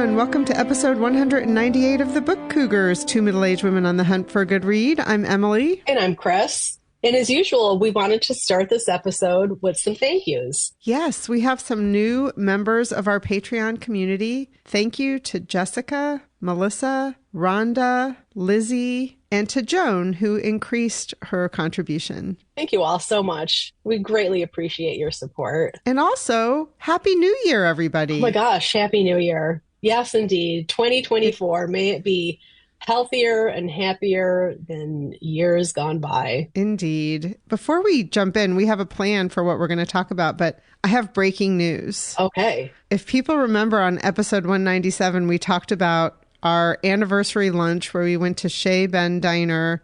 everyone. Welcome to episode 198 of the Book Cougars, two middle-aged women on the hunt for a good read. I'm Emily. And I'm Chris. And as usual, we wanted to start this episode with some thank yous. Yes, we have some new members of our Patreon community. Thank you to Jessica, Melissa, Rhonda, Lizzie, and to Joan, who increased her contribution. Thank you all so much. We greatly appreciate your support. And also, Happy New Year, everybody. Oh my gosh, Happy New Year. Yes, indeed. 2024, may it be healthier and happier than years gone by. Indeed. Before we jump in, we have a plan for what we're going to talk about, but I have breaking news. Okay. If people remember on episode 197, we talked about our anniversary lunch where we went to Chez Ben Diner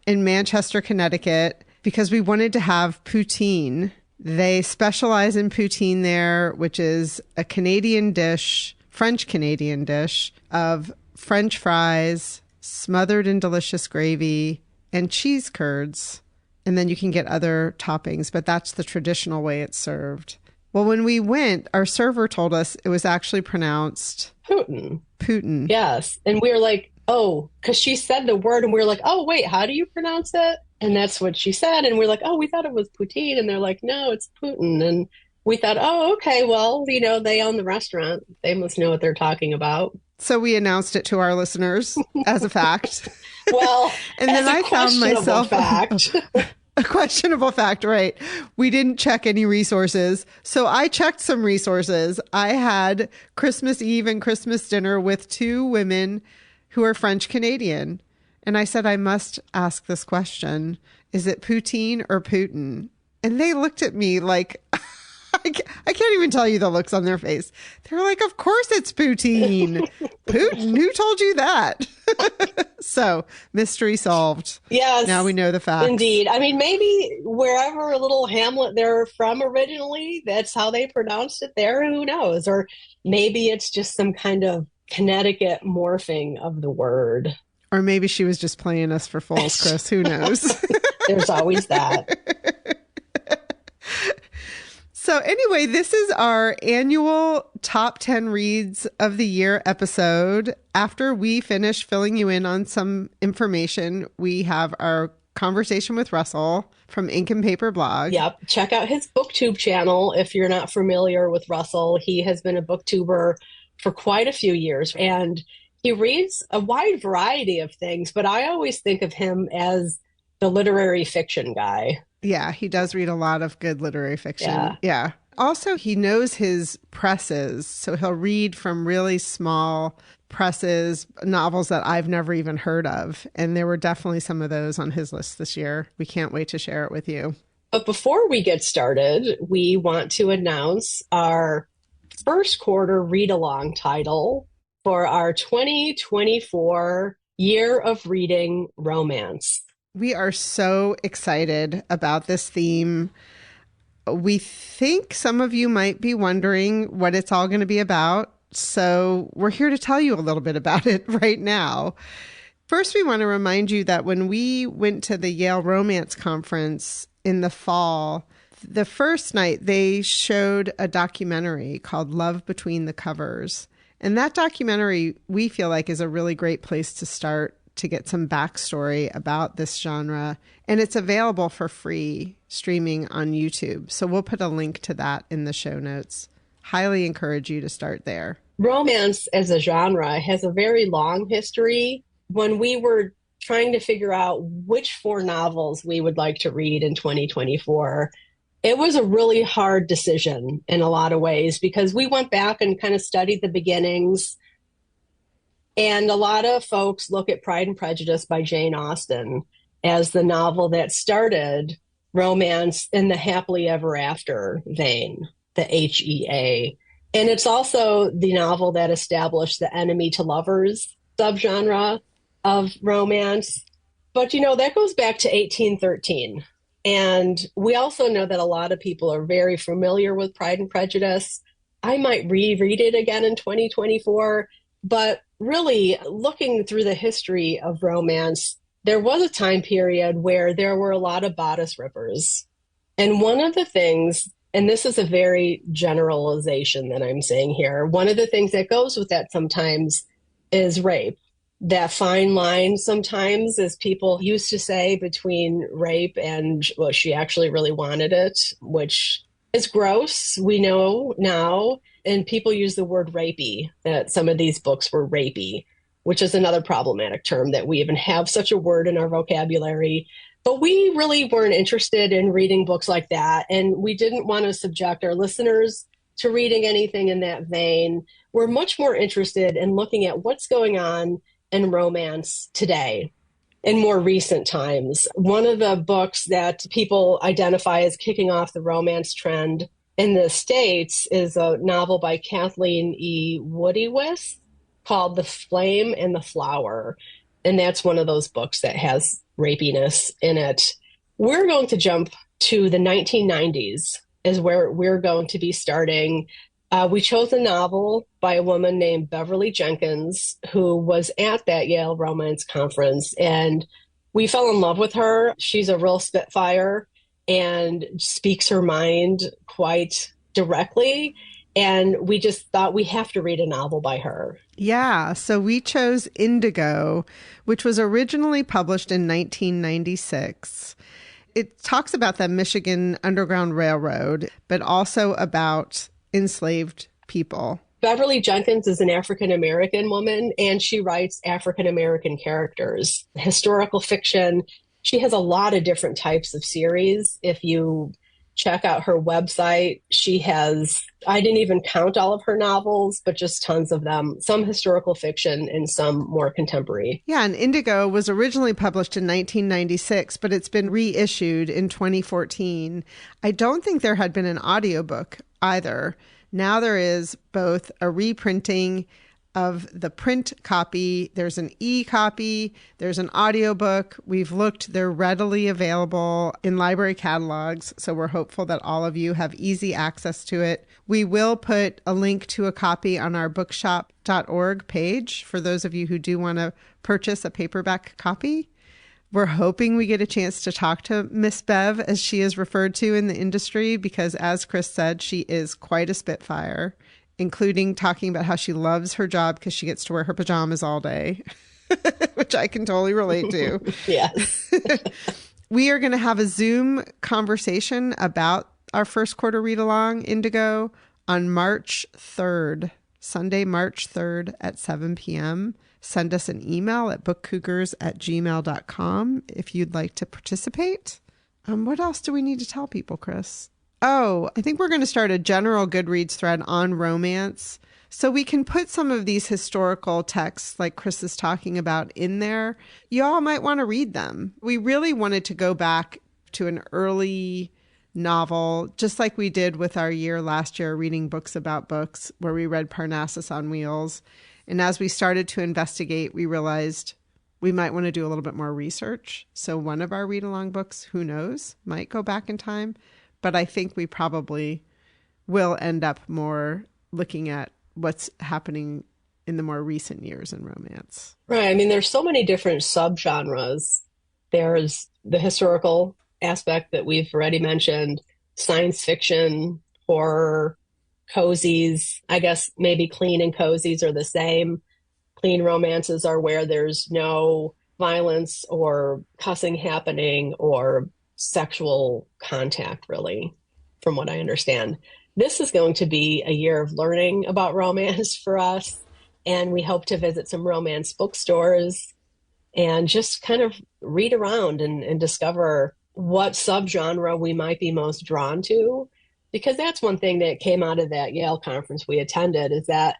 in Manchester, Connecticut, because we wanted to have poutine. They specialize in poutine there, which is a Canadian dish, French-Canadian dish of French fries, smothered in delicious gravy, and cheese curds. And then you can get other toppings, but that's the traditional way it's served. Well, when we went, our server told us it was actually pronounced Putin. Putin. Yes. And we were like, oh, because she said the word and we were like, oh, wait, how do you pronounce it? And that's what she said. And we're like, oh, we thought it was poutine. And they're like, no, it's Putin. And we thought, oh, okay, well, you know, they own the restaurant. They must know what they're talking about. So we announced it to our listeners as a fact. Well, and then I found myself fact. A questionable fact, right? We didn't check any resources. So I checked some resources. I had Christmas Eve and Christmas dinner with two women who are French Canadian. And I said, I must ask this question. Is it poutine or Putin? And they looked at me like, I can't even tell you the looks on their face. They're like, of course it's poutine. Putin, who told you that? So, mystery solved. Yes. Now we know the facts. Indeed. I mean, maybe wherever a little hamlet they're from originally, that's how they pronounced it there. Who knows? Or maybe it's just some kind of Connecticut morphing of the word. Or maybe she was just playing us for fools, Chris. Who knows? There's always that. So anyway, this is our annual top 10 reads of the year episode. After we finish filling you in on some information, we have our conversation with Russell from Ink and Paper blog. Yep. Check out his BookTube channel if you're not familiar with Russell. He has been a BookTuber for quite a few years, and he reads a wide variety of things, but I always think of him as the literary fiction guy. Yeah, he does read a lot of good literary fiction. Yeah. Also, he knows his presses. So he'll read from really small presses, novels that I've never even heard of. And there were definitely some of those on his list this year. We can't wait to share it with you. But before we get started, we want to announce our first quarter read-along title for our 2024 Year of Reading Romance. We are so excited about this theme. We think some of you might be wondering what it's all going to be about. So we're here to tell you a little bit about it right now. First, we want to remind you that when we went to the Yale Romance Conference in the fall, the first night they showed a documentary called Love Between the Covers. And that documentary, we feel like, is a really great place to start to get some backstory about this genre. And it's available for free streaming on YouTube. So we'll put a link to that in the show notes. Highly encourage you to start there. Romance as a genre has a very long history. When we were trying to figure out which 4 novels we would like to read in 2024, it was a really hard decision in a lot of ways, because we went back and kind of studied the beginnings. And a lot of folks look at Pride and Prejudice by Jane Austen as the novel that started romance in the happily ever after vein, the HEA. And it's also the novel that established the enemy to lovers subgenre of romance. But, you know, that goes back to 1813. And we also know that a lot of people are very familiar with Pride and Prejudice. I might reread it again in 2024. But really, looking through the history of romance, there was a time period where there were a lot of bodice rippers. And one of the things And this is a very generalization that I'm saying here. One of the things that goes with that sometimes is rape. That fine line sometimes, as people used to say, between rape and, well, she actually really wanted it, which is gross, we know now. And people use the word rapey, that some of these books were rapey, which is another problematic term that we even have such a word in our vocabulary. But we really weren't interested in reading books like that. And we didn't want to subject our listeners to reading anything in that vein. We're much more interested in looking at what's going on in romance today in more recent times. One of the books that people identify as kicking off the romance trend in the States is a novel by Kathleen E. Woodiwiss called The Flame and the Flower. And that's one of those books that has rapiness in it. We're going to jump to the 1990s is where we're going to be starting. We chose a novel by a woman named Beverly Jenkins, who was at that Yale Romance Conference, and we fell in love with her. She's a real spitfire and speaks her mind quite directly. And we just thought we have to read a novel by her. Yeah, so we chose Indigo, which was originally published in 1996. It talks about the Michigan Underground Railroad, but also about enslaved people. Beverly Jenkins is an African-American woman, and she writes African-American characters, historical fiction. She has a lot of different types of series. If you check out her website, she has, I didn't even count all of her novels, but just tons of them, some historical fiction and some more contemporary. Yeah, and Indigo was originally published in 1996, but it's been reissued in 2014. I don't think there had been an audiobook either. Now there is both a reprinting of the print copy, there's an e-copy, there's an audiobook. We've looked, they're readily available in library catalogs, so we're hopeful that all of you have easy access to it. We will put a link to a copy on our bookshop.org page for those of you who do want to purchase a paperback copy. We're hoping we get a chance to talk to Miss Bev, as she is referred to in the industry, because as Chris said, she is quite a spitfire, including talking about how she loves her job because she gets to wear her pajamas all day, which I can totally relate to. Yes. We are going to have a Zoom conversation about our first quarter read along, Indigo, on March 3rd, Sunday, March 3rd at 7 p.m. Send us an email at bookcougars@gmail.com if you'd like to participate. What else do we need to tell people, Chris? Oh, I think we're going to start a general Goodreads thread on romance, so we can put some of these historical texts like Chris is talking about in there. You all might want to read them. We really wanted to go back to an early novel, just like we did with our year last year, reading books about books, where we read Parnassus on Wheels. And as we started to investigate, we realized we might want to do a little bit more research. So one of our read-along books, who knows, might go back in time. But I think we probably will end up more looking at what's happening in the more recent years in romance. Right. I mean, there's so many different subgenres. There's the historical aspect that we've already mentioned, science fiction, horror, cozies. I guess maybe clean and cozies are the same. Clean romances are where there's no violence or cussing happening or sexual contact, really, from what I understand. This is going to be a year of learning about romance for us, and we hope to visit some romance bookstores and just kind of read around and discover what subgenre we might be most drawn to, because that's one thing that came out of that Yale conference we attended, is that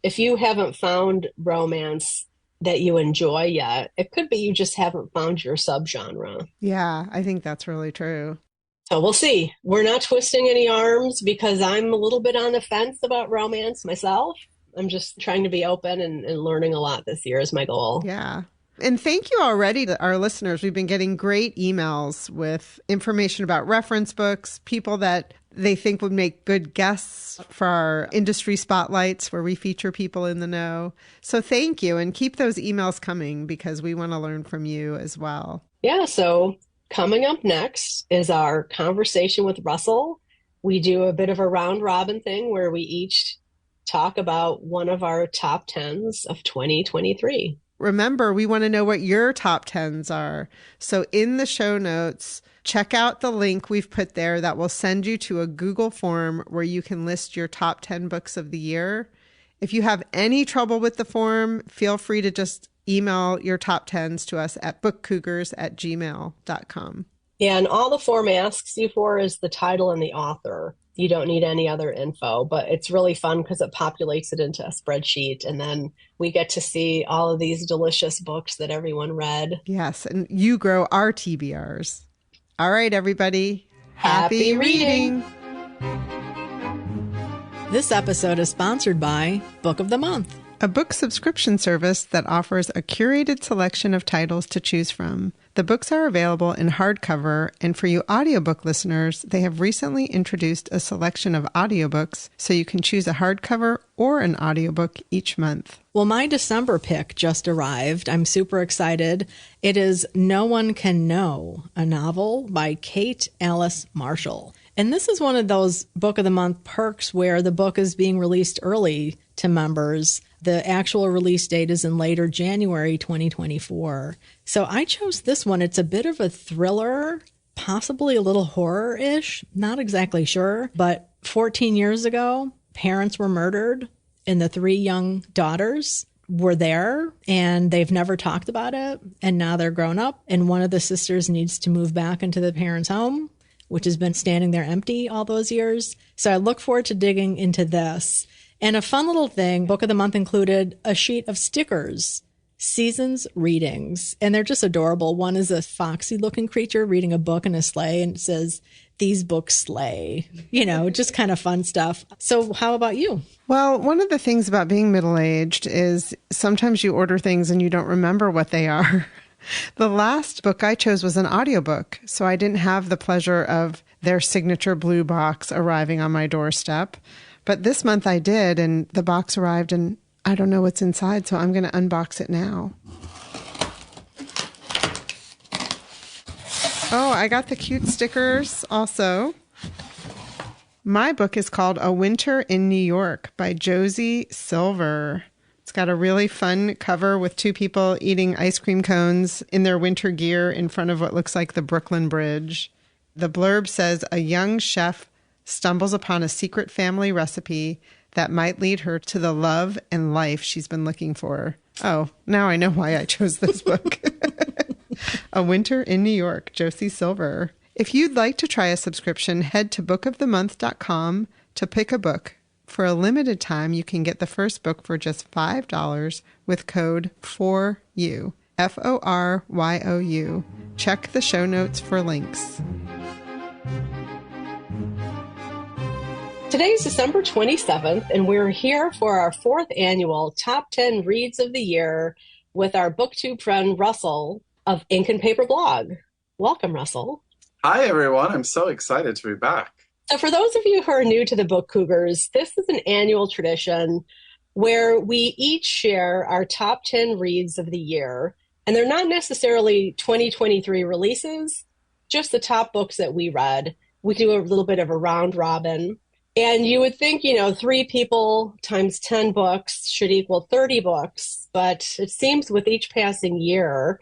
if you haven't found romance that you enjoy yet, it could be you just haven't found your subgenre. Yeah, I think that's really true. So we'll see. We're not twisting any arms because I'm a little bit on the fence about romance myself. I'm just trying to be open and learning a lot this year is my goal. Yeah. And thank you already to our listeners. We've been getting great emails with information about reference books, people that they think would make good guests for our industry spotlights where we feature people in the know. So thank you, and keep those emails coming because we want to learn from you as well. Yeah, so coming up next is our conversation with Russell. We do a bit of a round robin thing where we each talk about one of our top tens of 2023. Remember, we want to know what your top tens are. So in the show notes, check out the link we've put there that will send you to a Google form where you can list your top 10 books of the year. If you have any trouble with the form, feel free to just email your top tens to us at bookcougars@gmail.com. Yeah, and all the form asks you for is the title and the author. You don't need any other info, but it's really fun because it populates it into a spreadsheet. And then we get to see all of these delicious books that everyone read. Yes, and you grow our TBRs. All right, everybody. Happy reading. This episode is sponsored by Book of the Month, a book subscription service that offers a curated selection of titles to choose from. The books are available in hardcover, and for you audiobook listeners, they have recently introduced a selection of audiobooks so you can choose a hardcover or an audiobook each month. Well, my December pick just arrived. I'm super excited. It is No One Can Know, a novel by Kate Alice Marshall. And this is one of those Book of the Month perks where the book is being released early to members. The actual release date is in later January 2024. So I chose this one. It's a bit of a thriller, possibly a little horror-ish, not exactly sure. But 14 years ago, parents were murdered and the 3 young daughters were there and they've never talked about it. And now they're grown up and one of the sisters needs to move back into the parents' home, which has been standing there empty all those years. So I look forward to digging into this. And a fun little thing, Book of the Month included a sheet of stickers, seasons readings, and they're just adorable. One is a foxy looking creature reading a book in a sleigh and it says, "These books slay," just kind of fun stuff. So how about you? Well, one of the things about being middle-aged is sometimes you order things and you don't remember what they are. The last book I chose was an audiobook, so I didn't have the pleasure of their signature blue box arriving on my doorstep. But this month I did, and the box arrived, and I don't know what's inside, so I'm going to unbox it now. Oh, I got the cute stickers also. My book is called A Winter in New York by Josie Silver. It's got a really fun cover with 2 people eating ice cream cones in their winter gear in front of what looks like the Brooklyn Bridge. The blurb says, a young chef stumbles upon a secret family recipe that might lead her to the love and life she's been looking for. Oh, now I know why I chose this book. A Winter in New York, Josie Silver. If you'd like to try a subscription, head to bookofthemonth.com to pick a book. For a limited time, you can get the first book for just $5 with code 4YOU, FORYOU. Check the show notes for links. Today's December 27th, and we're here for our 4th annual Top 10 Reads of the Year with our BookTube friend Russell of Ink and Paper Blog. Welcome, Russell. Hi, everyone. I'm so excited to be back. So for those of you who are new to the Book Cougars, this is an annual tradition where we each share our top 10 reads of the year. And they're not necessarily 2023 releases, just the top books that we read. We do a little bit of a round robin. And you would think, 3 people times 10 books should equal 30 books. But it seems with each passing year,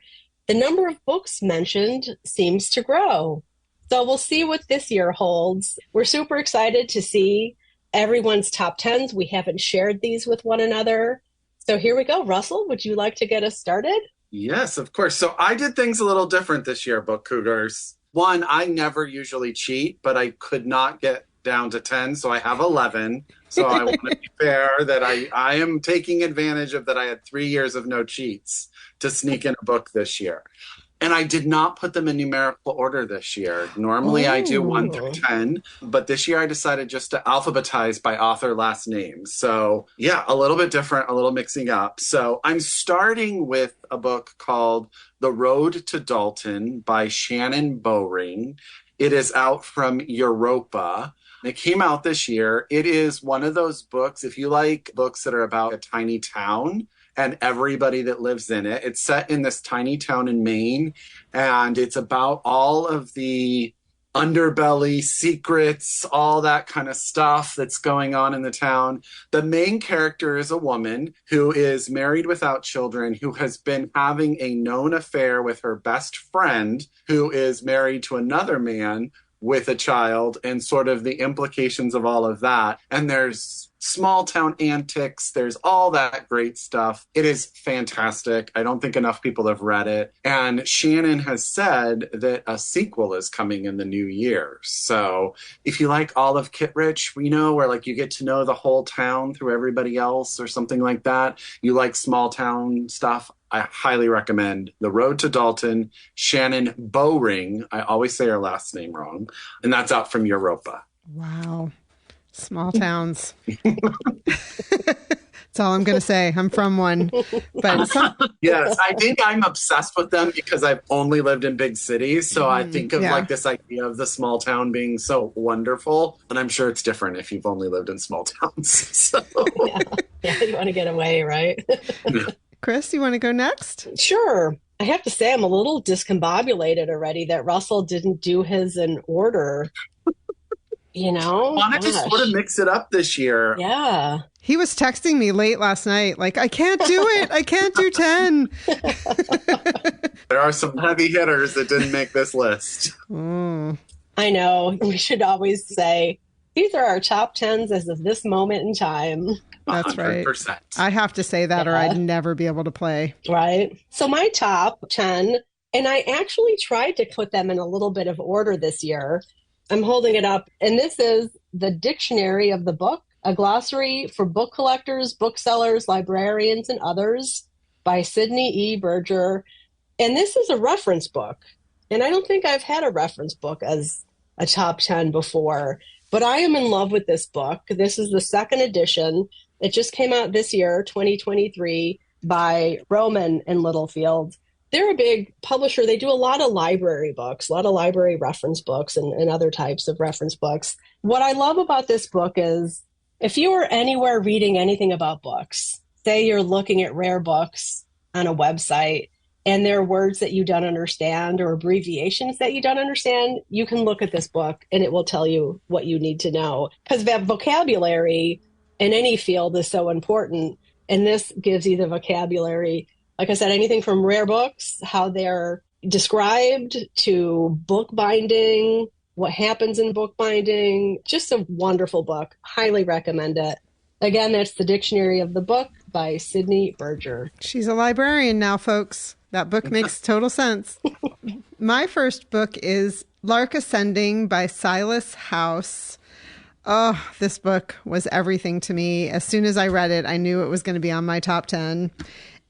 the number of books mentioned seems to grow. So we'll see what this year holds. We're super excited to see everyone's top 10s. We haven't shared these with one another. So here we go. Russell, would you like to get us started? Yes, of course. So I did things a little different this year, Book Cougars. One, I never usually cheat, but I could not get down to 10, so I have 11. So I want to be fair that I am taking advantage of that I had 3 years of no cheats to sneak in a book this year. And I did not put them in numerical order this year. Normally I do 1 through 10, but this year I decided just to alphabetize by author last name. So yeah, a little bit different, a little mixing up. So I'm starting with a book called The Road to Dalton by Shannon Bowring. It is out from Europa. It came out this year. It is one of those books, if you like books that are about a tiny town and everybody that lives in it. It's set in this tiny town in Maine, and it's about all of the underbelly, secrets, all that kind of stuff that's going on in the town. The main character is a woman who is married without children, who has been having a known affair with her best friend, who is married to another man with a child, and sort of the implications of all of that. And there's small town antics. There's all that great stuff. It is fantastic. I don't think enough people have read it. And Shannon has said that a sequel is coming in the new year. So if you like Olive Kitteridge, where like you get to know the whole town through everybody else or something like that, you like small town stuff, I highly recommend The Road to Dalton, Shannon Bowring. I always say her last name wrong. And that's out from Europa. Wow. Small towns. That's all I'm going to say. I'm from one. But yes, I think I'm obsessed with them because I've only lived in big cities. So I think of like this idea of the small town being so wonderful. And I'm sure it's different if you've only lived in small towns. So. Yeah, you want to get away, right? Chris, you want to go next? Sure. I have to say I'm a little discombobulated already that Russell didn't do his in order. Wanted to sort of mix it up this year. Yeah. He was texting me late last night, like, I can't do it. I can't do 10. There are some heavy hitters that didn't make this list. I know. We should always say, these are our top 10s as of this moment in time. That's 100%. right. I have to say that or I'd never be able to play. Right. So my top 10, and I actually tried to put them in a little bit of order this year. I'm holding it up. And this is The Dictionary of the Book, a glossary for book collectors, booksellers, librarians, and others by Sydney E. Berger. And this is a reference book. And I don't think I've had a reference book as a top 10 before, but I am in love with this book. This is the second edition. It just came out this year, 2023, by Rowman and Littlefield. They're a big publisher. They do a lot of library books, a lot of library reference books and other types of reference books. What I love about this book is if you are anywhere reading anything about books, say you're looking at rare books on a website and there are words that you don't understand or abbreviations that you don't understand, you can look at this book and it will tell you what you need to know. Because that vocabulary in any field is so important. And this gives you the vocabulary. Like I said, anything from rare books, how they're described, to bookbinding, what happens in bookbinding. Just a wonderful book. Highly recommend it. Again, that's The Dictionary of the Book by Sydney Berger. She's a librarian now, folks. That book makes total sense. My first book is Lark Ascending by Silas House. Oh, this book was everything to me. As soon as I read it, I knew it was going to be on my top 10.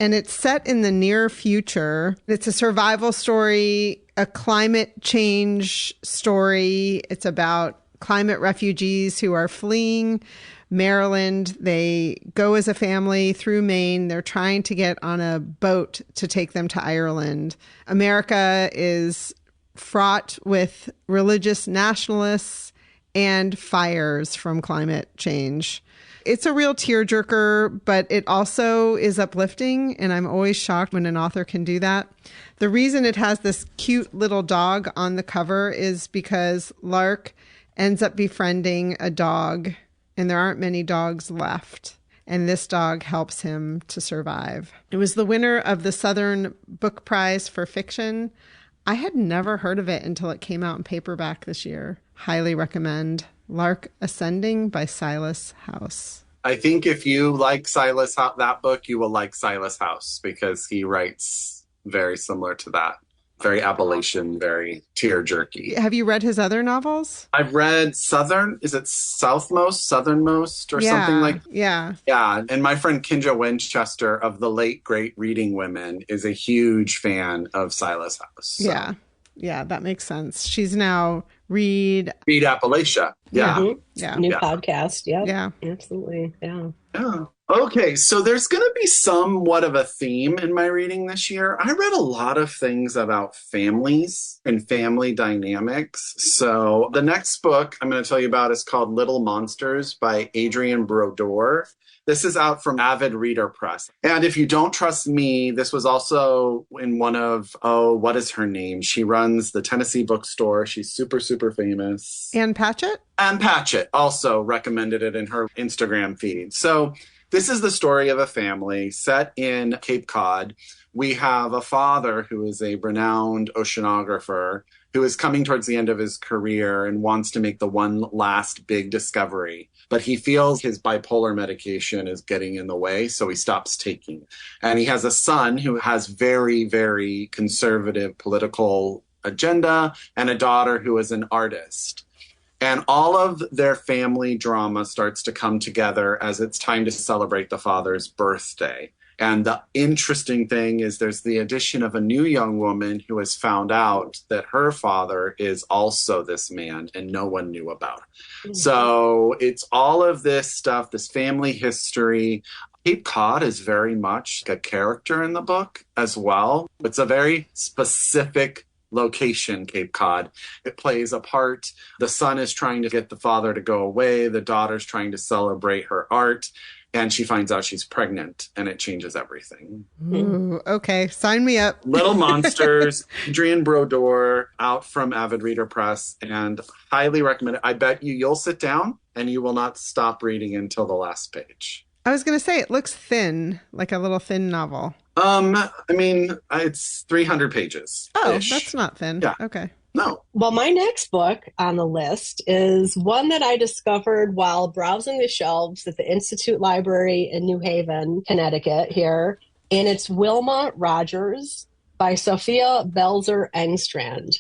And it's set in the near future. It's a survival story, a climate change story. It's about climate refugees who are fleeing Maryland. They go as a family through Maine. They're trying to get on a boat to take them to Ireland. America is fraught with religious nationalists and fires from climate change. It's a real tearjerker, but it also is uplifting, and I'm always shocked when an author can do that. The reason it has this cute little dog on the cover is because Lark ends up befriending a dog, and there aren't many dogs left, and this dog helps him to survive. It was the winner of the Southern Book Prize for Fiction. I had never heard of it until it came out in paperback this year. Highly recommend. Lark Ascending by Silas House. I think if you like that book, you will like Silas House because he writes very similar to that. Very Appalachian, very tear-jerky. Have you read his other novels? I've read Southernmost, or something like that. Yeah. Yeah, and my friend Kinja Winchester of the late, great Reading Women is a huge fan of Silas House. So. Yeah, that makes sense. She's now Read Appalachia. Yeah. Mm-hmm. New podcast. Yep. Yeah. Absolutely. Yeah. Yeah. Okay, so there's going to be somewhat of a theme in my reading this year. I read a lot of things about families and family dynamics. So the next book I'm going to tell you about is called Little Monsters by Adrienne Brodeur. This is out from Avid Reader Press. And if you don't trust me, this was also in one of, what is her name? She runs the Tennessee bookstore. She's super, super famous. Ann Patchett? Ann Patchett also recommended it in her Instagram feed. So this is the story of a family set in Cape Cod. We have a father who is a renowned oceanographer who is coming towards the end of his career and wants to make the one last big discovery. But he feels his bipolar medication is getting in the way, so he stops taking it. And he has a son who has very, very conservative political agenda and a daughter who is an artist. And all of their family drama starts to come together as it's time to celebrate the father's birthday. And the interesting thing is there's the addition of a new young woman who has found out that her father is also this man and no one knew about it. Mm-hmm. So it's all of this stuff, this family history. Cape Cod is very much a character in the book as well. It's a very specific location, Cape Cod. It plays a part. The son is trying to get the father to go away. The daughter's trying to celebrate her art. And she finds out she's pregnant, and it changes everything. Ooh, okay, sign me up. Little Monsters, Adrienne Brodeur, out from Avid Reader Press, and highly recommend it. I bet you'll sit down, and you will not stop reading until the last page. I was going to say, it looks thin, like a little thin novel. I mean, it's 300 pages. Oh, that's not thin. Yeah. Okay. No. Well, my next book on the list is one that I discovered while browsing the shelves at the Institute Library in New Haven, Connecticut here. And it's Wilma Rogers by Sophia Belzer Engstrand.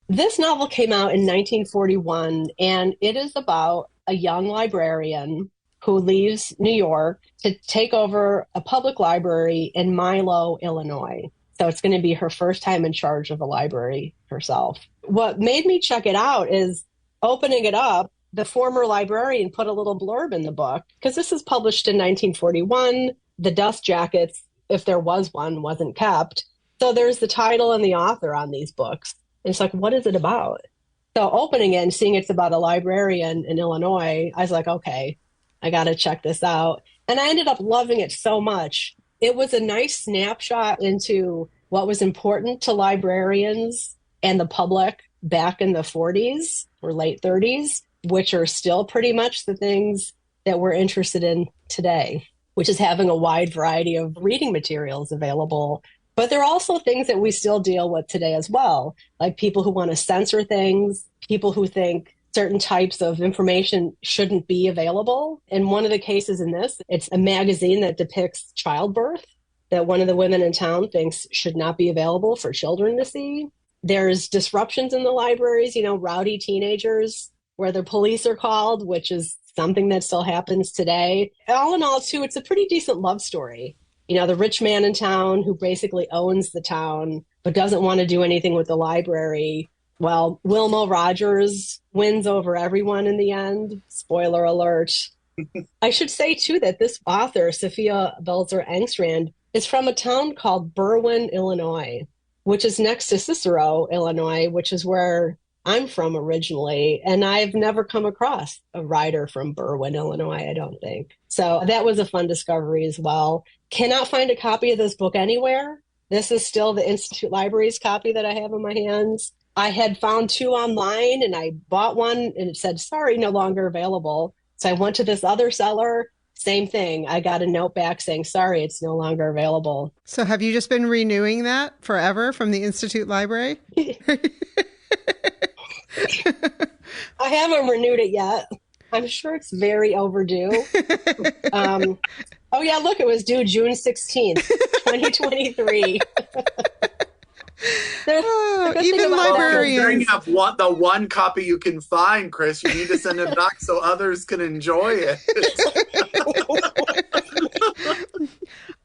This novel came out in 1941, and it is about a young librarian who leaves New York to take over a public library in Milo, Illinois. So it's going to be her first time in charge of a library herself. What made me check it out is opening it up, the former librarian put a little blurb in the book, because this is published in 1941. The dust jackets, if there was one, wasn't kept. So there's the title and the author on these books. And it's like, what is it about? So opening it and seeing it's about a librarian in Illinois, I was like, okay, I got to check this out. And I ended up loving it so much. It was a nice snapshot into what was important to librarians and the public back in the 40s or late 30s, which are still pretty much the things that we're interested in today, which is having a wide variety of reading materials available. But there are also things that we still deal with today as well, like people who want to censor things, people who think certain types of information shouldn't be available. And one of the cases in this, it's a magazine that depicts childbirth that one of the women in town thinks should not be available for children to see. There's disruptions in the libraries, rowdy teenagers where the police are called, which is something that still happens today. All in all, too, it's a pretty decent love story. The rich man in town who basically owns the town but doesn't want to do anything with the library. Well, Wilma Rogers wins over everyone in the end. Spoiler alert. I should say, too, that this author, Sophia Belzer Engstrand, is from a town called Berwyn, Illinois, which is next to Cicero, Illinois, which is where I'm from originally. And I've never come across a writer from Berwyn, Illinois, I don't think. So that was a fun discovery as well. Cannot find a copy of this book anywhere. This is still the Institute Library's copy that I have in my hands. I had found two online and I bought one and it said, sorry, no longer available. So I went to this other seller, same thing. I got a note back saying, sorry, it's no longer available. So have you just been renewing that forever from the Institute Library? I haven't renewed it yet. I'm sure it's very overdue. Oh yeah, look, it was due June 16th, 2023. Even librarians. You have the one copy you can find, Chris. You need to send it back so others can enjoy it.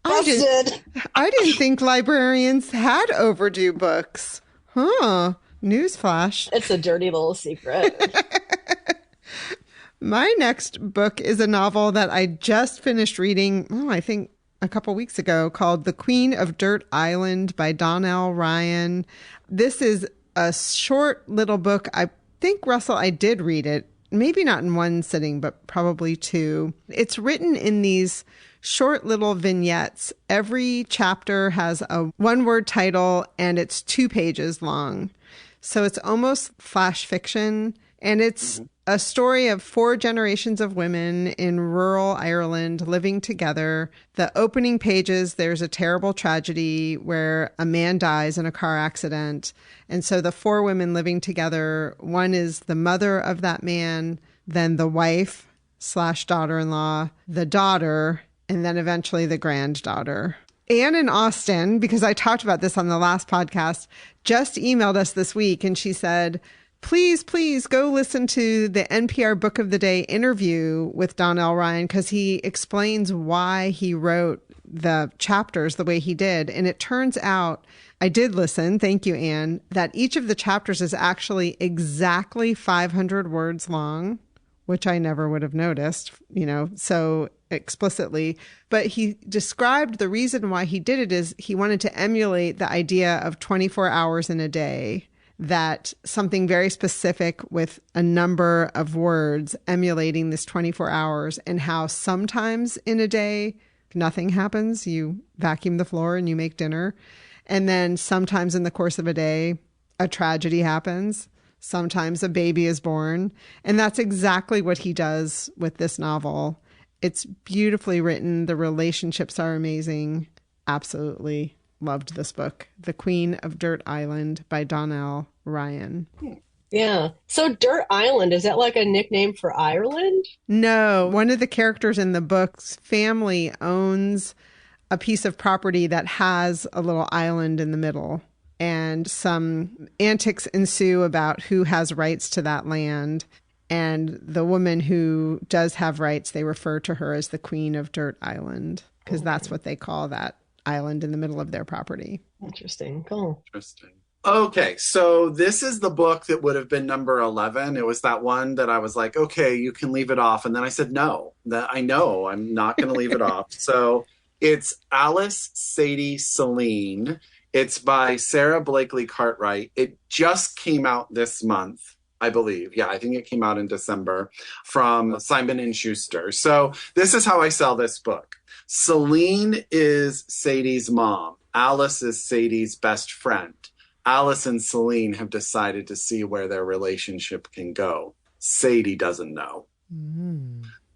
I didn't think librarians had overdue books. Huh. Newsflash. It's a dirty little secret. My next book is a novel that I just finished reading, I think a couple weeks ago, called The Queen of Dirt Island by Donnell Ryan. This is a short little book. I think, Russell, I did read it, maybe not in one sitting, but probably two. It's written in these short little vignettes. Every chapter has a one-word title, and it's 2 pages long. So it's almost flash fiction, and it's a story of 4 generations of women in rural Ireland living together. The opening pages, there's a terrible tragedy where a man dies in a car accident. And so the 4 women living together, one is the mother of that man, then the wife / daughter-in-law, the daughter, and then eventually the granddaughter. Anne in Austin, because I talked about this on the last podcast, just emailed us this week, and she said, please go listen to the NPR Book of the Day interview with Donnell Ryan, because he explains why he wrote the chapters the way he did. And it turns out, I did listen, thank you, Anne, that each of the chapters is actually exactly 500 words long, which I never would have noticed, so explicitly. But he described the reason why he did it is he wanted to emulate the idea of 24 hours in a day, that something very specific with a number of words emulating this 24 hours, and how sometimes in a day, nothing happens. You vacuum the floor and you make dinner. And then sometimes in the course of a day, a tragedy happens. Sometimes a baby is born. And that's exactly what he does with this novel. It's beautifully written. The relationships are amazing. Absolutely loved this book. The Queen of Dirt Island by Donnell Ryan. Yeah. So Dirt Island, is that like a nickname for Ireland? No. One of the characters in the book's family owns a piece of property that has a little island in the middle. And some antics ensue about who has rights to that land. And the woman who does have rights, they refer to her as the Queen of Dirt Island, because that's what they call that island in the middle of their property. Interesting. Cool. Interesting. Okay, so this is the book that would have been number 11. It was that one that I was like, okay, you can leave it off. And then I said, no, that I know I'm not going to leave it off. So it's Alice, Sadie, Celine. It's by Sarah Blakely Cartwright. It just came out this month, I believe. Yeah, I think it came out in December from Simon & Schuster. So this is how I sell this book. Celine is Sadie's mom. Alice is Sadie's best friend. Alice and Celine have decided to see where their relationship can go. Sadie doesn't know.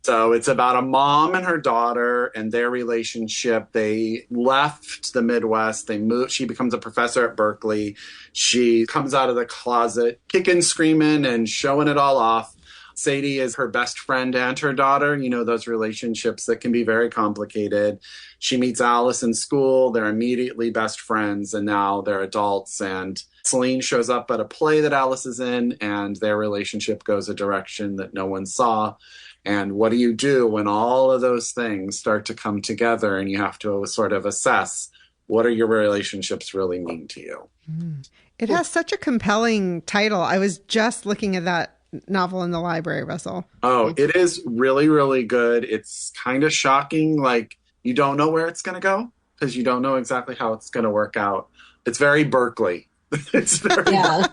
So it's about a mom and her daughter and their relationship. They left the Midwest. They moved. She becomes a professor at Berkeley. She comes out of the closet, kicking, screaming, and showing it all off. Sadie is her best friend and her daughter. Those relationships that can be very complicated. She meets Alice in school. They're immediately best friends, and now they're adults. And Celine shows up at a play that Alice is in, and their relationship goes a direction that no one saw. And what do you do when all of those things start to come together and you have to sort of assess what do your relationships really mean to you? It has such a compelling title. I was just looking at that novel in the library, Russell. Oh, it is really, really good. It's kind of shocking. Like, you don't know where it's going to go because you don't know exactly how it's going to work out. It's very Berkeley. It's very yeah.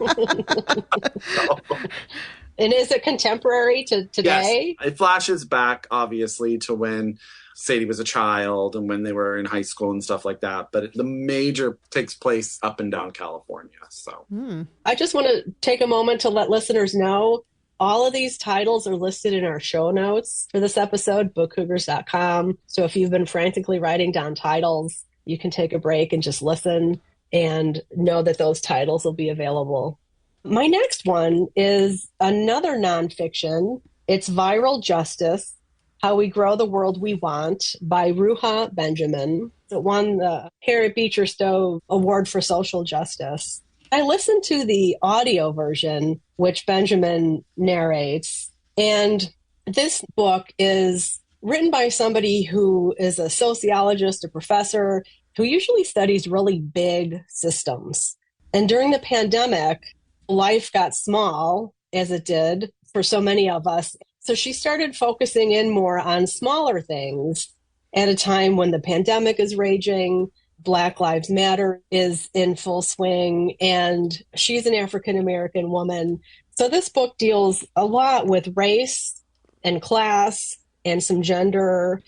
And is it contemporary to today? Yes. It flashes back, obviously, to when Sadie was a child and when they were in high school and stuff like that. But the major takes place up and down California. So I just want to take a moment to let listeners know all of these titles are listed in our show notes for this episode, bookcougars.com. So if you've been frantically writing down titles, you can take a break and just listen and know that those titles will be available. My next one is another nonfiction. It's Viral Justice, How We Grow the World We Want by Ruha Benjamin. It won the Harriet Beecher Stowe Award for Social Justice. I listened to the audio version, which Benjamin narrates, and this book is written by somebody who is a sociologist, a professor, who usually studies really big systems. And during the pandemic, life got small, as it did for so many of us. So she started focusing in more on smaller things at a time when the pandemic is raging, Black Lives Matter is in full swing, and she's an African American woman. So this book deals a lot with race and class and some gender.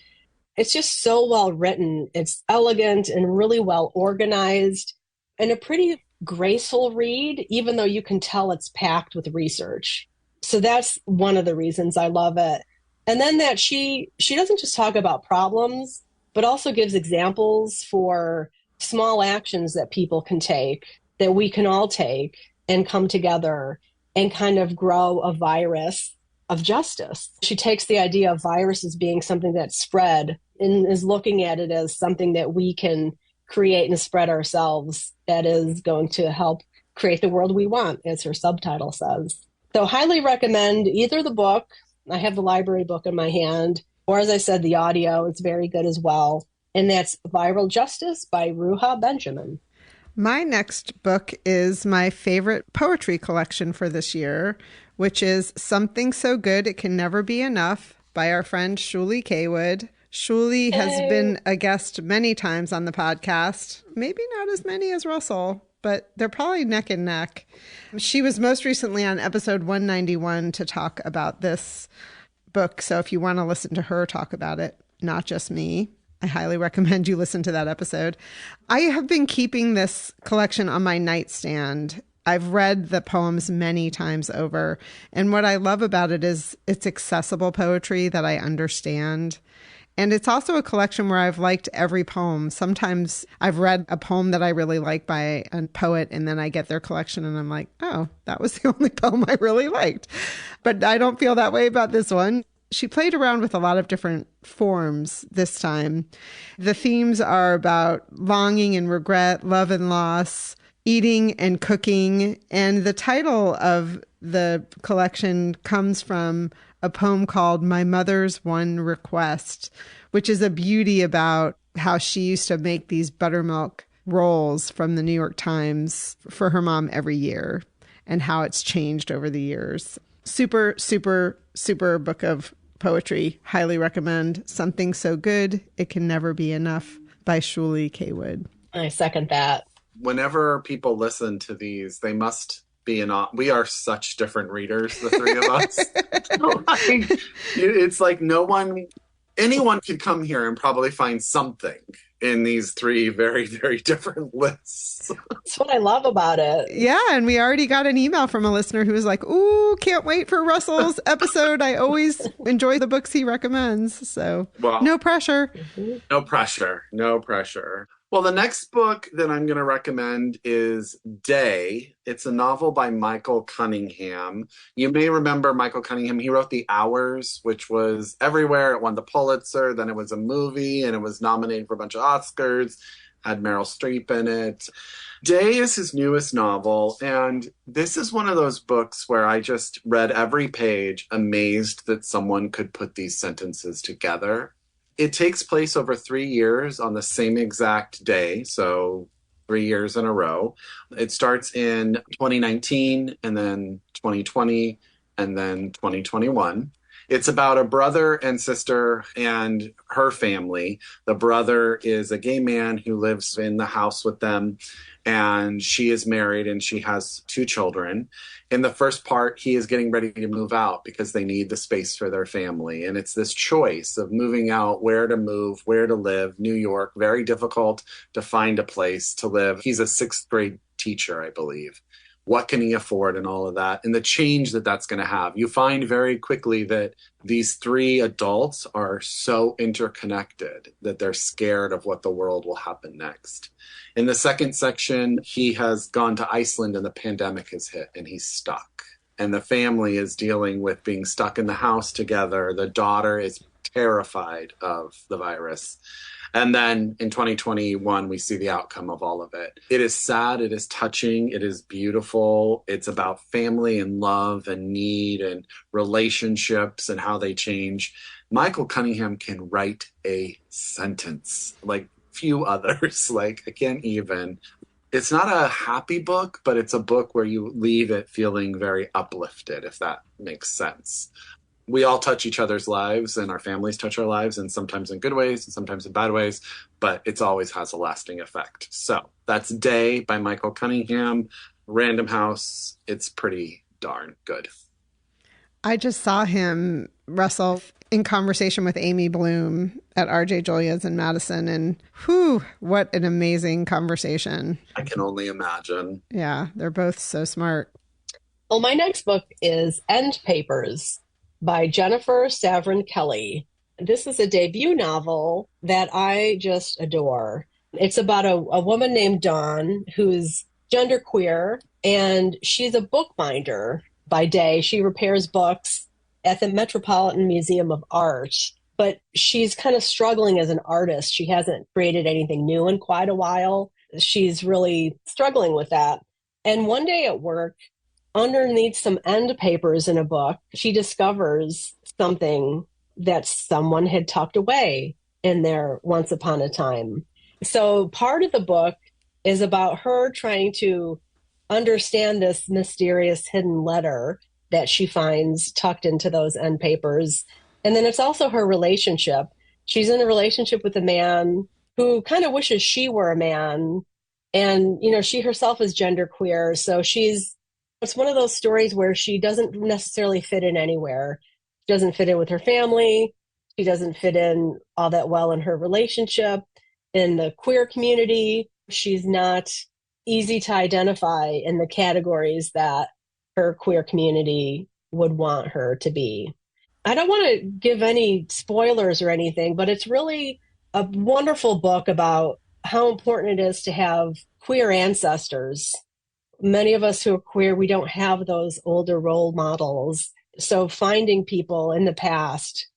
It's just so well written. It's elegant and really well organized and a pretty graceful read, even though you can tell it's packed with research. So that's one of the reasons I love it. And then that she doesn't just talk about problems, but also gives examples for small actions that people can take, that we can all take and come together and kind of grow a virus of justice. She takes the idea of viruses being something that's spread and is looking at it as something that we can create and spread ourselves that is going to help create the world we want, as her subtitle says. So highly recommend either the book, I have the library book in my hand, or as I said, the audio is very good as well. And that's Viral Justice by Ruha Benjamin. My next book is my favorite poetry collection for this year, which is Something So Good It Can Never Be Enough by our friend Shuli Kaywood. Shuli has been a guest many times on the podcast, maybe not as many as Russell, but they're probably neck and neck. She was most recently on episode 191 to talk about this book. So if you want to listen to her talk about it, not just me, I highly recommend you listen to that episode. I have been keeping this collection on my nightstand. I've read the poems many times over. And what I love about it is it's accessible poetry that I understand. And it's also a collection where I've liked every poem. Sometimes I've read a poem that I really like by a poet, and then I get their collection and I'm like, oh, that was the only poem I really liked. But I don't feel that way about this one. She played around with a lot of different forms this time. The themes are about longing and regret, love and loss, eating and cooking. And the title of the collection comes from a poem called My Mother's One Request, which is a beauty about how she used to make these buttermilk rolls from the New York Times for her mom every year and how it's changed over the years. Super, super, super book of poetry. Highly recommend. Something So Good It Can Never Be Enough by Shuli Kaywood. I second that. Whenever people listen to these, they must be we are such different readers, the three of us. It's like anyone could come here and probably find something in these three very, very different lists. That's what I love about it. Yeah, and we already got an email from a listener who was like, ooh, can't wait for Russell's episode. I always enjoy the books he recommends. So no pressure. No pressure. No pressure. Well, the next book that I'm going to recommend is Day. It's a novel by Michael Cunningham. You may remember Michael Cunningham. He wrote The Hours, which was everywhere. It won the Pulitzer. Then it was a movie, and it was nominated for a bunch of Oscars. Had Meryl Streep in it. Day is his newest novel, and this is one of those books where I just read every page, amazed that someone could put these sentences together. It takes place over 3 years on the same exact day, so 3 years in a row. It starts in 2019, and then 2020, and then 2021. It's about a brother and sister and her family. The brother is a gay man who lives in the house with them, and she is married and she has 2 children. In the first part, he is getting ready to move out because they need the space for their family. And it's this choice of moving out, where to move, where to live. New York, very difficult to find a place to live. He's a 6th grade teacher, I believe. What can he afford and all of that? And the change that that's going to have. You find very quickly that these 3 adults are so interconnected that they're scared of what the world will happen next. In the second section, he has gone to Iceland and the pandemic has hit and he's stuck. And the family is dealing with being stuck in the house together. The daughter is terrified of the virus. And then in 2021, we see the outcome of all of it. It is sad. It is touching. It is beautiful. It's about family and love and need and relationships and how they change. Michael Cunningham can write a sentence like few others. Like, I can't even. It's not a happy book, but it's a book where you leave it feeling very uplifted, if that makes sense. we all touch each other's lives and our families touch our lives, and sometimes in good ways and sometimes in bad ways, but it's always has a lasting effect. So that's Day by Michael Cunningham, Random House. It's pretty darn good. I just saw him, Russell, in conversation with Amy Bloom at RJ Julia's in Madison, and whew, what an amazing conversation. I can only imagine. Yeah, they're both so smart. Well, my next book is End Papers by Jennifer Savrin Kelly. This is a debut novel that I just adore. It's about a woman named Dawn who's genderqueer, and she's a bookbinder by day. She repairs books at the Metropolitan Museum of Art, but she's kind of struggling as an artist. She hasn't created anything new in quite a while. She's really struggling with that. And one day at work, underneath some end papers in a book, she discovers something that someone had tucked away in there once upon a time. So part of the book is about her trying to understand this mysterious hidden letter that she finds tucked into those end papers. And then it's also her relationship. She's in a relationship with a man who kind of wishes she were a man. And, you know, she herself is genderqueer. So it's one of those stories where she doesn't necessarily fit in anywhere. She doesn't fit in with her family. She doesn't fit in all that well in her relationship, in the queer community. She's not easy to identify in the categories that her queer community would want her to be. I don't want to give any spoilers or anything, but it's really a wonderful book about how important it is to have queer ancestors. Many of us who are queer, we don't have those older role models. So finding people in the past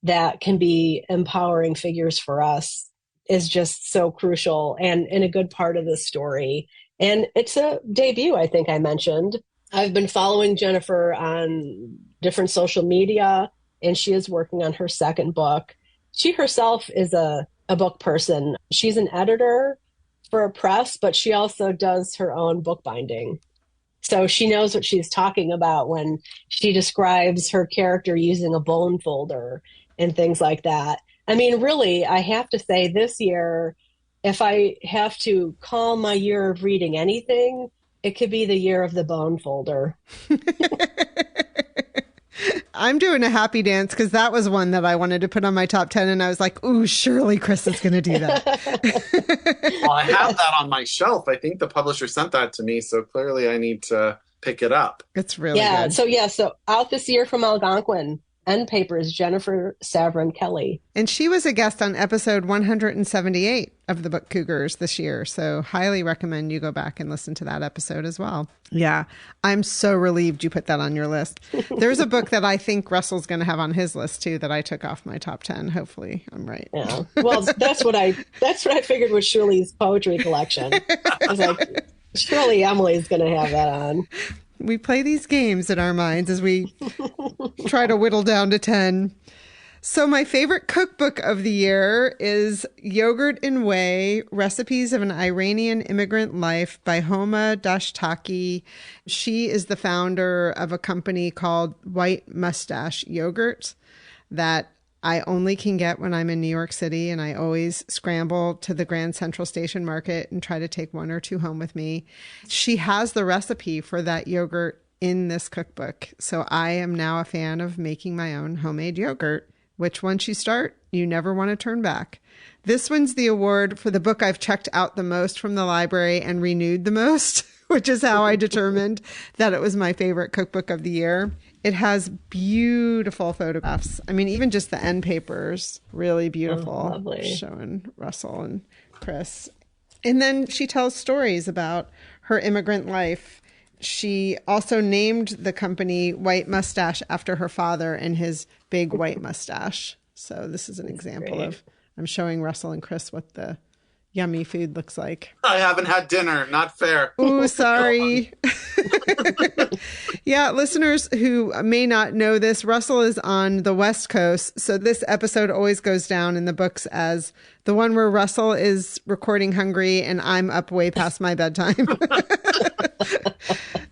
that can be empowering figures for us is just so crucial and a good part of the story. And it's a debut, I think I mentioned. I've been following Jennifer on different social media, and she is working on her second book. She herself is a book person. She's an editor for a press, but she also does her own bookbinding. So she knows what she's talking about when she describes her character using a bone folder and things like that. I mean, really, I have to say this year, if I have to call my year of reading anything, it could be the year of the bone folder. I'm doing a happy dance because that was one that I wanted to put on my top 10. And I was like, ooh, surely Chris is going to do that. Well, I have that on my shelf. I think the publisher sent that to me. So clearly I need to pick it up. It's really good. So out this year from Algonquin, End Papers, Jennifer Savrin Kelly. And she was a guest on episode 178 of the book Cougars this year. So highly recommend you go back and listen to that episode as well. Yeah, I'm so relieved you put that on your list. There's a book that I think Russell's going to have on his list too that I took off my top 10. Hopefully I'm right. Yeah. Well, that's what I figured with Shirley's poetry collection. I was like, surely Emily's going to have that on. We play these games in our minds as we try to whittle down to 10. So my favorite cookbook of the year is Yogurt and Whey, Recipes of an Iranian Immigrant Life by Homa Dashtaki. She is the founder of a company called White Mustache Yogurt that I only can get when I'm in New York City, and I always scramble to the Grand Central Station Market and try to take one or two home with me. She has the recipe for that yogurt in this cookbook. So I am now a fan of making my own homemade yogurt, which once you start, you never want to turn back. This wins the award for the book I've checked out the most from the library and renewed the most, which is how I determined that it was my favorite cookbook of the year. It has beautiful photographs. I mean, even just the end papers, really beautiful. Oh, lovely. Showing Russell and Chris. And then she tells stories about her immigrant life. She also named the company White Mustache after her father and his big white mustache. So this is an example of, I'm showing Russell and Chris what the yummy food looks like. I haven't had dinner. Not fair. Ooh, sorry. Yeah, listeners who may not know this, Russell is on the West Coast. So this episode always goes down in the books as the one where Russell is recording hungry and I'm up way past my bedtime.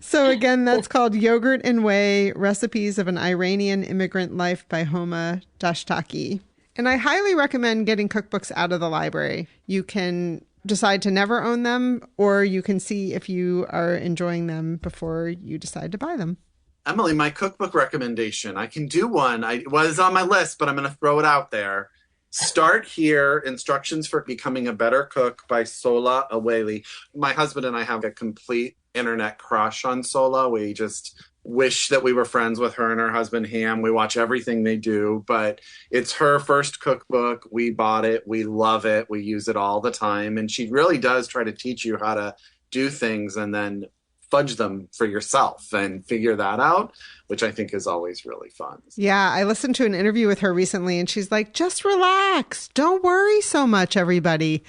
So again, that's called Yogurt and Whey, Recipes of an Iranian Immigrant Life by Homa Dashtaki. And I highly recommend getting cookbooks out of the library. You can decide to never own them, or you can see if you are enjoying them before you decide to buy them. Emily, my cookbook recommendation. I can do one. It was on my list, but I'm going to throw it out there. Start Here, Instructions for Becoming a Better Cook by Sola Aweli. My husband and I have a complete internet crush on Sola. We just wish that we were friends with her and her husband Ham. We watch everything they do, but it's her first cookbook. We bought it. We love it. We use it all the time. And she really does try to teach you how to do things and then fudge them for yourself and figure that out, which I think is always really fun. Yeah, I listened to an interview with her recently and she's like, just relax. Don't worry so much, everybody.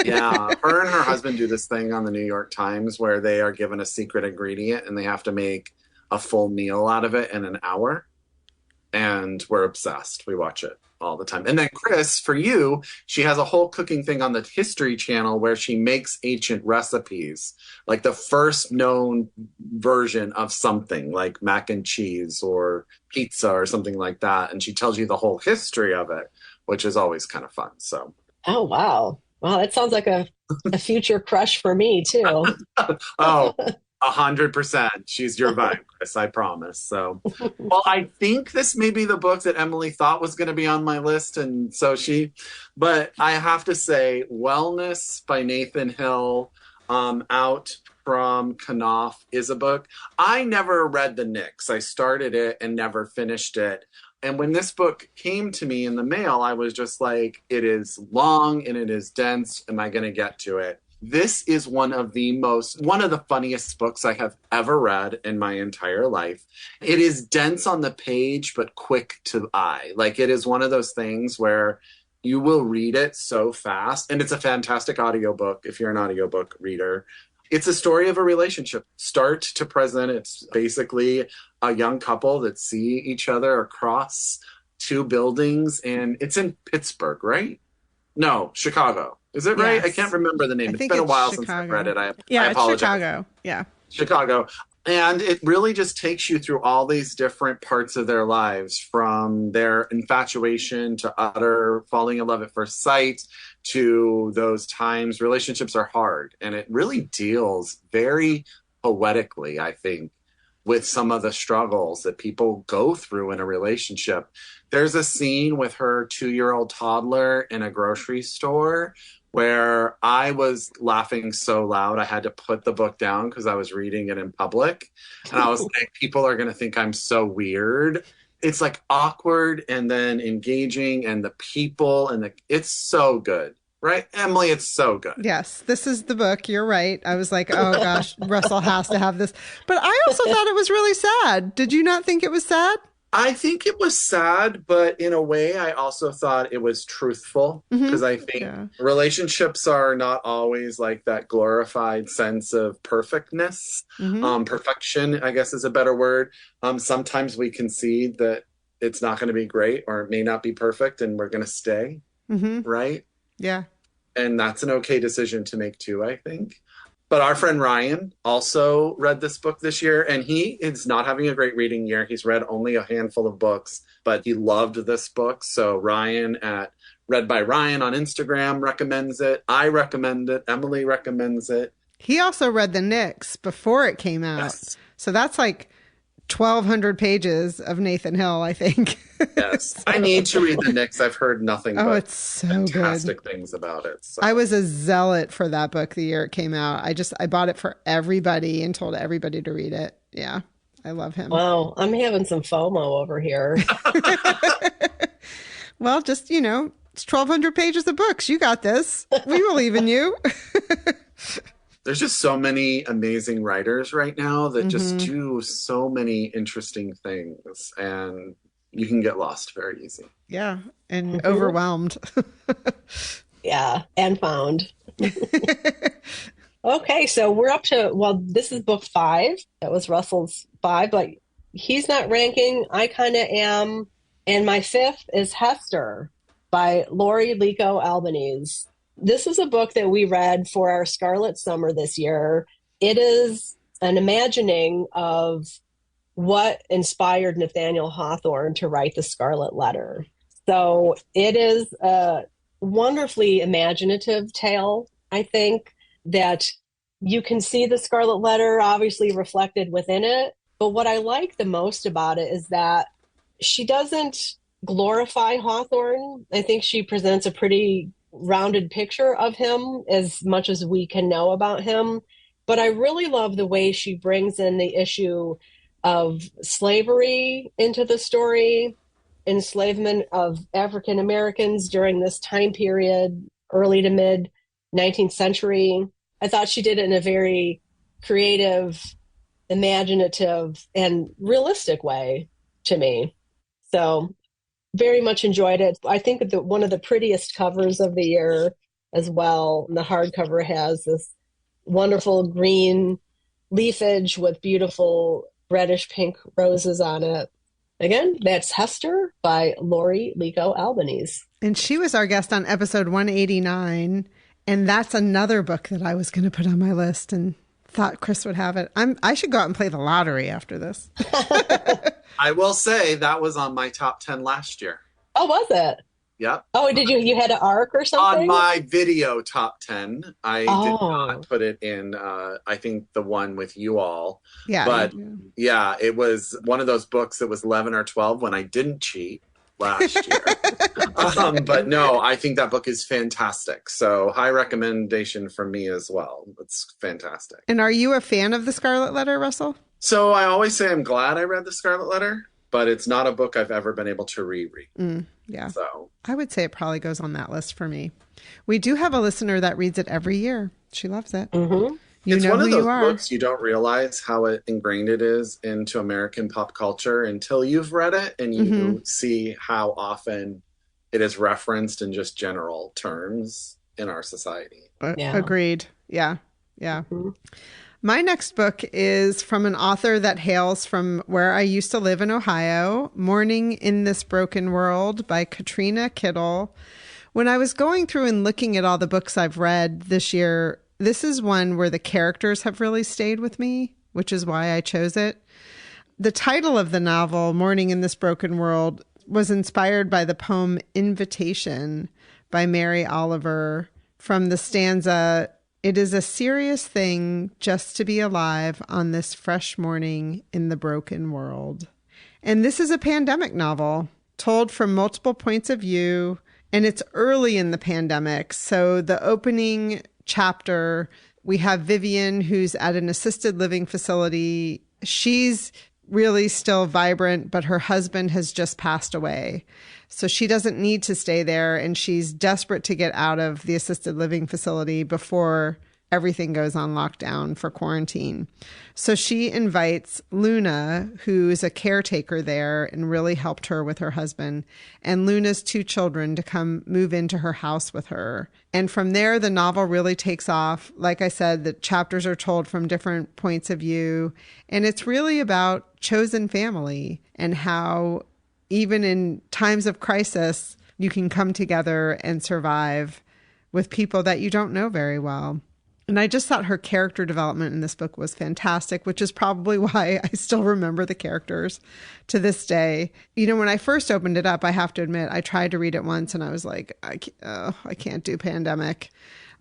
Yeah, her and her husband do this thing on the New York Times where they are given a secret ingredient and they have to make a full meal out of it in an hour. And we're obsessed. We watch it all the time. And then Chris, for you, she has a whole cooking thing on the History Channel where she makes ancient recipes, like the first known version of something like mac and cheese or pizza or something like that. And she tells you the whole history of it, which is always kind of fun. So, Oh, wow. Wow, that sounds like a future crush for me, too. oh, 100%. She's your vibe, Chris, I promise. So, well, I think this may be the book that Emily thought was going to be on my list. And so but I have to say, Wellness by Nathan Hill, out from Knopf, is a book. I never read the Nix. I started it and never finished it. And when this book came to me in the mail, I was just like, it is long and it is dense. Am I going to get to it? This is one of the funniest books I have ever read in my entire life. It is dense on the page, but quick to eye. Like, it is one of those things where you will read it so fast. And it's a fantastic audiobook if you're an audiobook reader. It's a story of a relationship, start to present. It's basically a young couple that see each other across two buildings. And it's in Pittsburgh, right? No, Chicago. Is it right? Yes. I can't remember the name. I It's think been a it's while Chicago. since I've read it. I It's apologize. Chicago. Yeah. Chicago. And it really just takes you through all these different parts of their lives, from their infatuation to utter falling in love at first sight to those times relationships are hard. And it really deals very poetically, I think, with some of the struggles that people go through in a relationship. There's a scene with her 2-year-old toddler in a grocery store where I was laughing so loud I had to put the book down because I was reading it in public. And I was like, people are going to think I'm so weird. It's like awkward and then engaging, and the people and it's so good. Right, Emily? It's so good. Yes, this is the book. You're right. I was like, oh gosh, Russell has to have this. But I also thought it was really sad. Did you not think it was sad? I think it was sad, but in a way, I also thought it was truthful, because I think relationships are not always like that glorified sense of perfectness. Perfection, I guess, is a better word. Sometimes we concede that it's not going to be great, or it may not be perfect, and we're going to stay, right? Yeah. And that's an okay decision to make too, I think. But our friend Ryan also read this book this year, and he is not having a great reading year. He's read only a handful of books, but he loved this book. So Ryan at Read by Ryan on Instagram recommends it. I recommend it. Emily recommends it. He also read the Nix before it came out. Yes. So that's like 1,200 pages of Nathan Hill, I think. Yes. I need to read the Nix. I've heard nothing but it's so fantastic good. things about it. So. I was a zealot for that book the year it came out. I bought it for everybody and told everybody to read it. Yeah. I love him. Wow, I'm having some FOMO over here. Well, just, it's 1,200 pages of books. You got this. We believe in you. There's just so many amazing writers right now that just do so many interesting things, and you can get lost very easy. Yeah. And overwhelmed. Yeah, and found. Okay, so we're up to, well, this is book five. That was Russell's five, but he's not ranking. I kind of am. And my fifth is Hester by Lori Lico Albanese. This is a book that we read for our Scarlet Summer this year. It is an imagining of what inspired Nathaniel Hawthorne to write the Scarlet Letter. So it is a wonderfully imaginative tale, I think, that you can see the Scarlet Letter obviously reflected within it. But what I like the most about it is that she doesn't glorify Hawthorne. I think she presents a pretty rounded picture of him as much as we can know about him. But I really love the way she brings in the issue of slavery into the story, enslavement of African Americans during this time period, early to mid 19th century. I thought she did it in a very creative, imaginative, and realistic way to me. So very much enjoyed it. I think that one of the prettiest covers of the year as well. The hardcover has this wonderful green leafage with beautiful reddish pink roses on it. Again, that's Hester by Lori Lico Albanese. And she was our guest on episode 189. And that's another book that I was going to put on my list and thought Chris would have it. I should go out and play the lottery after this. I will say that was on my top 10 last year. Oh, was it? Yep. Oh, did you had an arc or something? On my video top 10. I did not put it in, I think the one with you all. Yeah. But yeah, it was one of those books that was 11 or 12 when I didn't cheat last year. But no, I think that book is fantastic. So high recommendation from me as well. It's fantastic. And are you a fan of The Scarlet Letter, Russell? So I always say I'm glad I read The Scarlet Letter, but it's not a book I've ever been able to reread. Yeah. So I would say it probably goes on that list for me. We do have a listener that reads it every year. She loves it. Mm-hmm. It's one of those books you don't realize how ingrained it is into American pop culture until you've read it and you see how often it is referenced in just general terms in our society. Agreed. Yeah. Yeah. Mm-hmm. My next book is from an author that hails from where I used to live in Ohio, Morning in This Broken World by Katrina Kittle. When I was going through and looking at all the books I've read this year, this is one where the characters have really stayed with me, which is why I chose it. The title of the novel, Morning in This Broken World, was inspired by the poem Invitation by Mary Oliver from the stanza, "It is a serious thing just to be alive on this fresh morning in the broken world." And this is a pandemic novel told from multiple points of view, and it's early in the pandemic. So the opening chapter, we have Vivian, who's at an assisted living facility. She's really still vibrant, but her husband has just passed away. So she doesn't need to stay there, and she's desperate to get out of the assisted living facility before everything goes on lockdown for quarantine. So she invites Luna, who is a caretaker there and really helped her with her husband, and Luna's two children to come move into her house with her. And from there, the novel really takes off. Like I said, the chapters are told from different points of view, and it's really about chosen family and how even in times of crisis, you can come together and survive with people that you don't know very well. And I just thought her character development in this book was fantastic, which is probably why I still remember the characters to this day. You know, when I first opened it up, I have to admit, I tried to read it once and I was like, I can't do pandemic.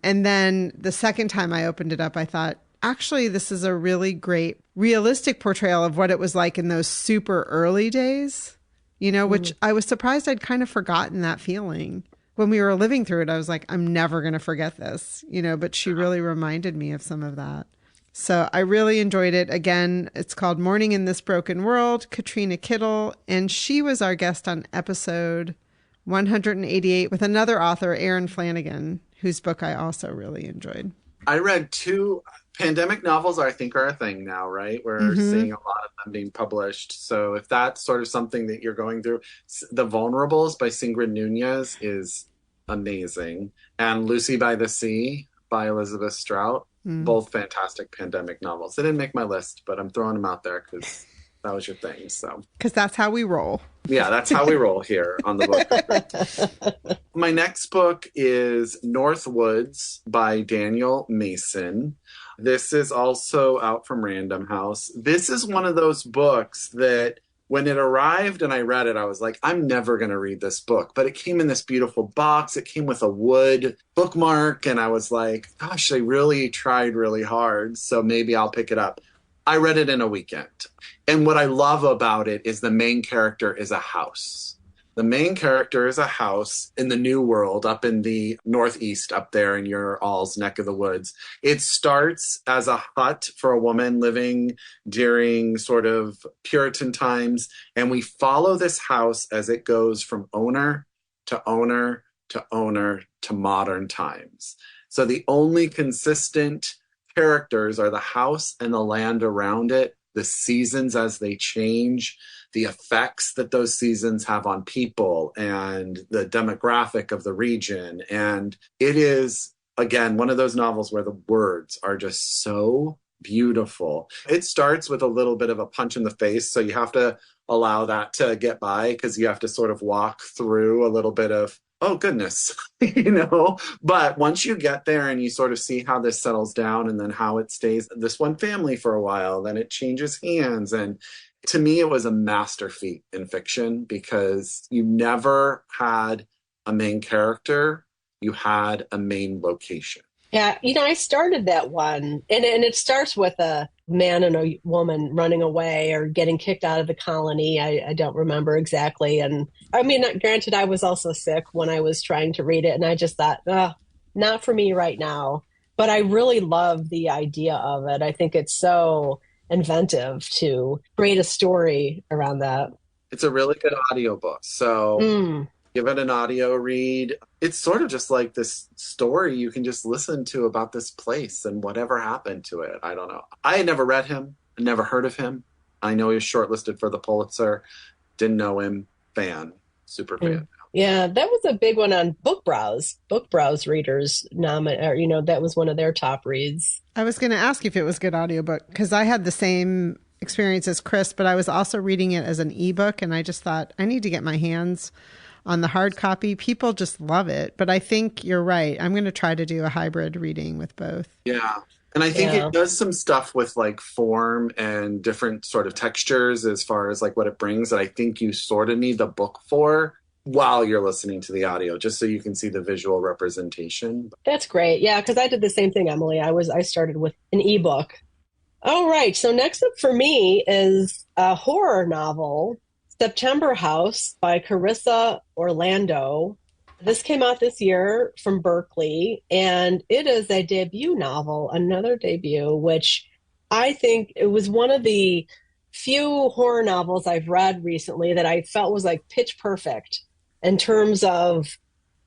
And then the second time I opened it up, I thought, actually, this is a really great, realistic portrayal of what it was like in those super early days, you know, which I was surprised I'd kind of forgotten that feeling. When we were living through it, I was like, I'm never going to forget this, you know, but she really reminded me of some of that. So I really enjoyed it. Again, it's called Morning in This Broken World, Katrina Kittle, and she was our guest on episode 188 with another author, Erin Flanagan, whose book I also really enjoyed. I read two pandemic novels, I think, are a thing now, right? We're seeing a lot of them being published. So if that's sort of something that you're going through, The Vulnerables by Ingrid Nunez is amazing. And Lucy by the Sea by Elizabeth Strout Both fantastic pandemic novels. They didn't make my list, but I'm throwing them out there because that was your thing. So, because that's how we roll. Yeah, that's how we roll here on the book. My next book is Northwoods by Daniel Mason. This is also out from Random House. This is one of those books that when it arrived and I read it, I was like, I'm never going to read this book. But it came in this beautiful box. It came with a wood bookmark. And I was like, gosh, they really tried really hard. So maybe I'll pick it up. I read it in a weekend. And what I love about it is the main character is a house. The main character is a house in the New World up in the Northeast, up there in your all's neck of the woods. It starts as a hut for a woman living during sort of Puritan times. And we follow this house as it goes from owner to owner to owner to modern times. So the only consistent characters are the house and the land around it, the seasons as they change, the effects that those seasons have on people and the demographic of the region. And it is, again, one of those novels where the words are just so beautiful. It starts with a little bit of a punch in the face. So you have to allow that to get by because you have to sort of walk through a little bit of, oh, goodness, But once you get there and you sort of see how this settles down and then how it stays this one family for a while, then it changes hands. And to me, it was a master feat in fiction because you never had a main character. You had a main location. Yeah, I started that one, and it starts with a man and a woman running away or getting kicked out of the colony. I don't remember exactly. And I mean, granted, I was also sick when I was trying to read it, and I just thought, not for me right now. But I really love the idea of it. I think it's so inventive to create a story around that. It's a really good audiobook. So give it an audio read. It's sort of just like this story you can just listen to about this place and whatever happened to it. I don't know. I had never read him, never heard of him. I know he was shortlisted for the Pulitzer. Didn't know him. Fan. Super fan. Yeah, that was a big one on Book Browse. Book Browse readers that was one of their top reads. I was going to ask if it was a good audiobook because I had the same experience as Chris, but I was also reading it as an ebook, and I just thought I need to get my hands on the hard copy. People just love it, but I think you're right. I'm going to try to do a hybrid reading with both. Yeah. And I think it does some stuff with like form and different sort of textures as far as like what it brings that I think you sort of need the book for while you're listening to the audio, just so you can see the visual representation. That's great. Yeah, because I did the same thing, Emily. I started with an ebook. All right. So next up for me is a horror novel, September House by Carissa Orlando. This came out this year from Berkeley, and it is a debut novel, another debut, which I think it was one of the few horror novels I've read recently that I felt was like pitch perfect in terms of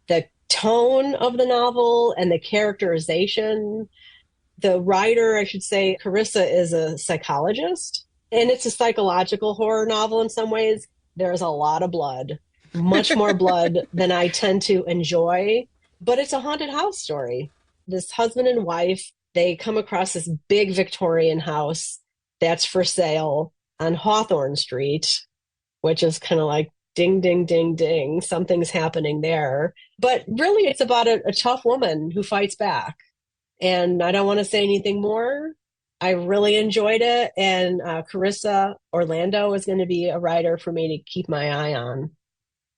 the tone of the novel and the characterization. The writer, I should say, Carissa, is a psychologist, and it's a psychological horror novel in some ways. There's a lot of blood, much more blood than I tend to enjoy, but it's a haunted house story. This husband and wife, they come across this big Victorian house that's for sale on Hawthorne Street, which is kind of like ding, ding, ding, ding. Something's happening there. But really, it's about a tough woman who fights back. And I don't want to say anything more. I really enjoyed it. And Carissa Orlando is going to be a writer for me to keep my eye on.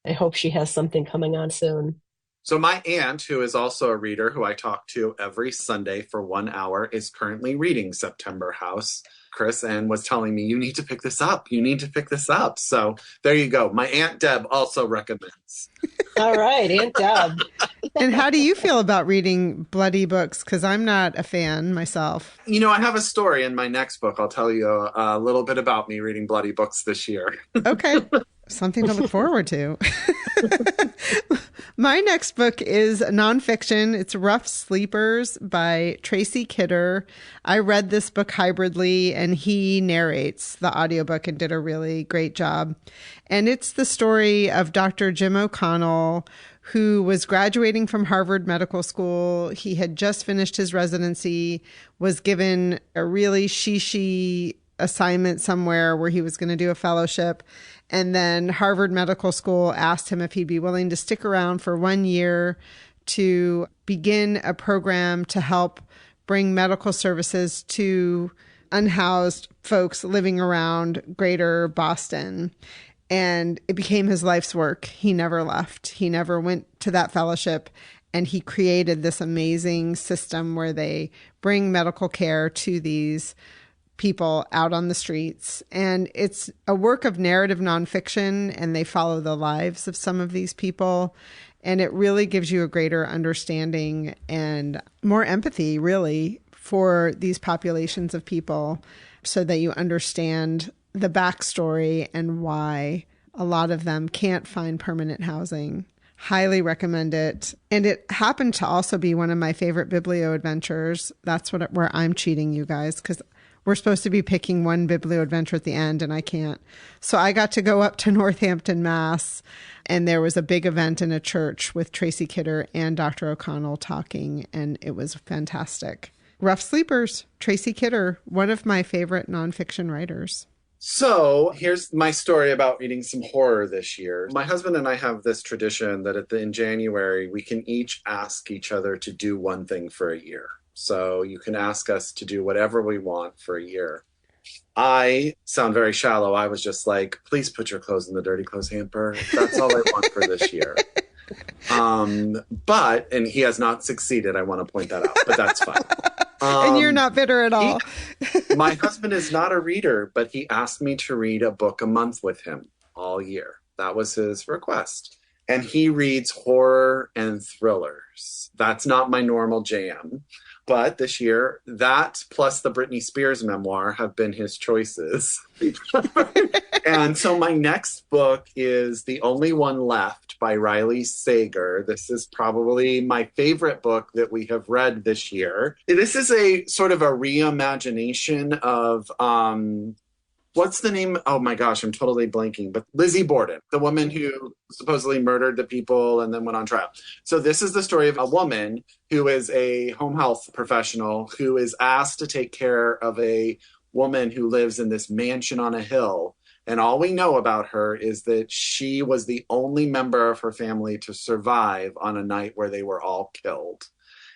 I hope she has something coming on soon. So my aunt, who is also a reader who I talk to every Sunday for 1 hour, is currently reading September House, Chris, and was telling me, you need to pick this up. You need to pick this up. So there you go. My Aunt Deb also recommends. All right, Aunt Deb. And how do you feel about reading bloody books? Because I'm not a fan myself. I have a story in my next book. I'll tell you a little bit about me reading bloody books this year. Okay. Something to look forward to. My next book is nonfiction. It's Rough Sleepers by Tracy Kidder. I read this book hybridly, and he narrates the audiobook and did a really great job. And it's the story of Dr. Jim O'Connell, who was graduating from Harvard Medical School. He had just finished his residency, was given a really she assignment somewhere where he was going to do a fellowship. And then Harvard Medical School asked him if he'd be willing to stick around for 1 year to begin a program to help bring medical services to unhoused folks living around greater Boston. And it became his life's work. He never left. He never went to that fellowship. And he created this amazing system where they bring medical care to these people out on the streets. And it's a work of narrative nonfiction, and they follow the lives of some of these people. And it really gives you a greater understanding and more empathy, really, for these populations of people so that you understand the backstory and why a lot of them can't find permanent housing. Highly recommend it. And it happened to also be one of my favorite Biblio Adventures. That's where I'm cheating you guys, because we're supposed to be picking one Biblio Adventure at the end, and I can't. So I got to go up to Northampton, Mass., and there was a big event in a church with Tracy Kidder and Dr. O'Connell talking, and it was fantastic. Rough Sleepers, Tracy Kidder, one of my favorite nonfiction writers. So here's my story about reading some horror this year. My husband and I have this tradition that in January, we can each ask each other to do one thing for a year. So you can ask us to do whatever we want for a year. I sound very shallow. I was just like, please put your clothes in the dirty clothes hamper. That's all I want for this year. And he has not succeeded. I want to point that out, but that's fine. And you're not bitter at all. My husband is not a reader, but he asked me to read a book a month with him all year. That was his request. And he reads horror and thrillers. That's not my normal jam. But this year, that plus the Britney Spears memoir have been his choices. And so my next book is The Only One Left by Riley Sager. This is probably my favorite book that we have read this year. This is a sort of a reimagination of what's the name? Oh my gosh, I'm totally blanking. But Lizzie Borden, the woman who supposedly murdered the people and then went on trial. So this is the story of a woman who is a home health professional who is asked to take care of a woman who lives in this mansion on a hill. And all we know about her is that she was the only member of her family to survive on a night where they were all killed.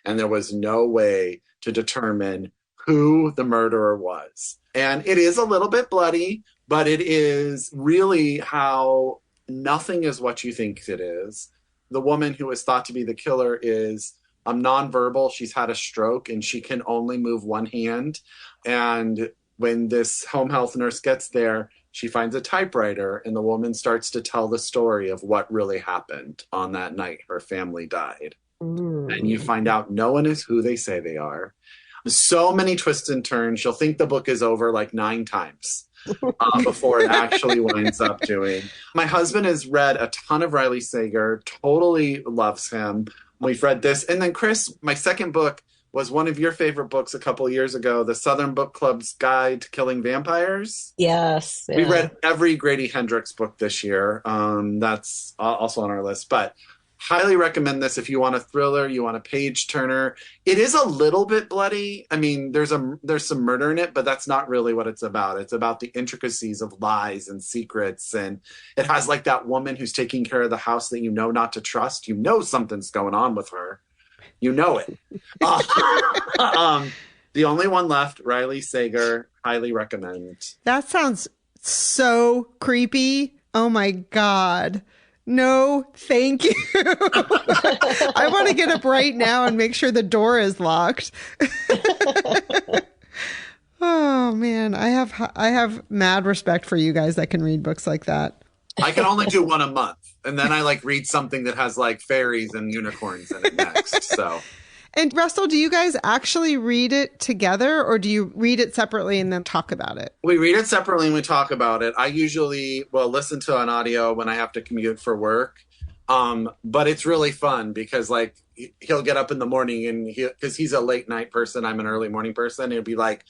And there was no way to determine who the murderer was. And it is a little bit bloody, but it is really how nothing is what you think it is. The woman who is thought to be the killer is nonverbal. She's had a stroke and she can only move one hand. And when this home health nurse gets there, she finds a typewriter and the woman starts to tell the story of what really happened on that night her family died. And you find out no one is who they say they are. So many twists and turns. You'll think the book is over like 9 times before it actually winds up doing. My husband has read a ton of Riley Sager, totally loves him. We've read this. And then Chris, my second book was one of your favorite books a couple of years ago, the Southern Book Club's Guide to Killing Vampires. Yes. Yeah. We read every Grady Hendrix book this year. That's also on our list. But highly recommend this if you want a thriller, you want a page turner. It is a little bit bloody. I mean, there's some murder in it, but that's not really what it's about. It's about the intricacies of lies and secrets. And it has like that woman who's taking care of the house that you know not to trust. You know something's going on with her. You know it. The Only One Left, Riley Sager. Highly recommend. That sounds so creepy. Oh my God. No, thank you. I want to get up right now and make sure the door is locked. Oh man, I have mad respect for you guys that can read books like that. I can only do one a month, and then I like read something that has like fairies and unicorns in it next. So. And Russell, do you guys actually read it together, or do you read it separately and then talk about it? We read it separately and we talk about it. I usually will listen to an audio when I have to commute for work. But it's really fun because like he'll get up in the morning and because he's a late night person, I'm an early morning person. He'll be like,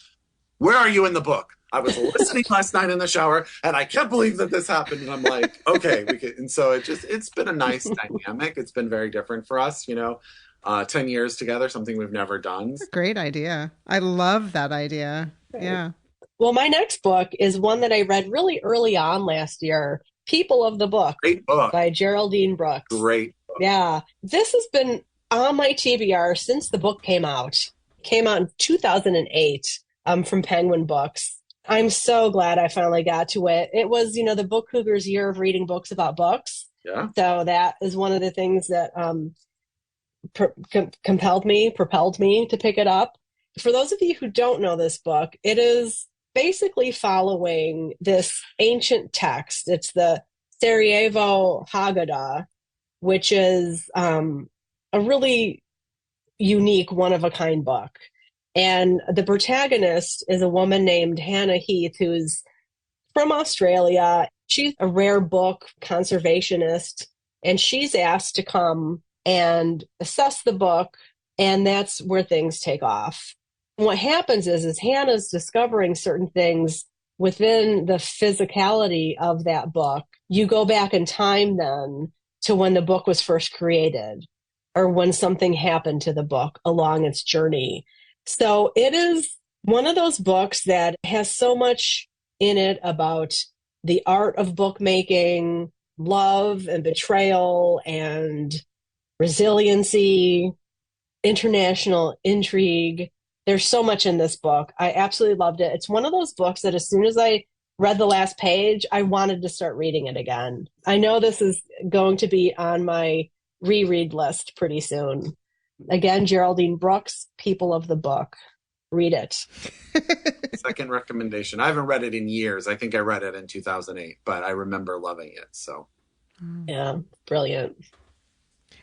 "Where are you in the book? I was listening last night in the shower and I can't believe that this happened." And I'm like, okay. And so it's been a nice dynamic. It's been very different for us, 10 years together, something we've never done. Great idea. I love that idea. Right. Yeah. Well, my next book is one that I read really early on last year, People of the Book. Great book. By Geraldine Brooks. Great book. Yeah. This has been on my TBR since the book came out. It came out in 2008 from Penguin Books. I'm so glad I finally got to it. It was, the Book Cougars year of reading books about books. Yeah. So that is one of the things that propelled me to pick it up. For those of you who don't know this book, it is basically following this ancient text. It's the Sarajevo Haggadah, which is a really unique, one-of-a-kind book. And the protagonist is a woman named Hannah Heath, who's from Australia. She's a rare book conservationist, and she's asked to come and assess the book, and that's where things take off. What happens is Hannah's discovering certain things within the physicality of that book. You go back in time then to when the book was first created or when something happened to the book along its journey. So it is one of those books that has so much in it about the art of bookmaking, love and betrayal and resiliency, international intrigue. There's so much in this book. I absolutely loved it. It's one of those books that as soon as I read the last page, I wanted to start reading it again. I know this is going to be on my reread list pretty soon. Again, Geraldine Brooks, People of the Book. Read it. Second recommendation. I haven't read it in years. I think I read it in 2008, but I remember loving it. So, yeah, brilliant.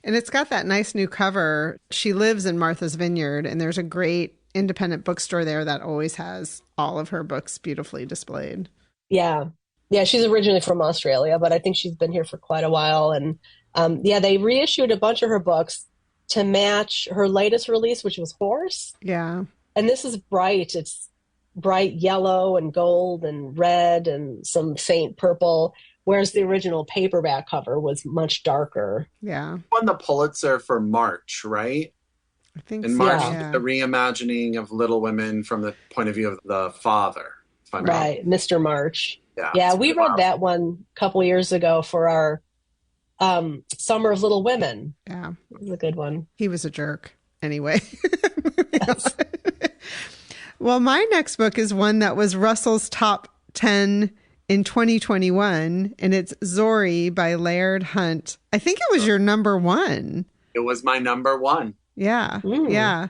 And it's got that nice new cover. She lives in Martha's Vineyard, and there's a great independent bookstore there that always has all of her books beautifully displayed. Yeah. Yeah, she's originally from Australia, but I think she's been here for quite a while. And they reissued a bunch of her books to match her latest release, which was Horse. Yeah. And this is bright. It's bright yellow and gold and red and some faint purple, whereas the original paperback cover was much darker. Yeah. Won the Pulitzer for March, right? I think in so. March, Yeah. the reimagining of Little Women from the point of view of the father. Right, Mr. March. Yeah, we read that one a couple years ago for our Summer of Little Women. Yeah. It was a good one. He was a jerk. Anyway. Well, my next book is one that was Russell's top 10 in 2021, and it's Zori by Laird Hunt. I think it was your number one. It was my number one. Yeah. Yeah.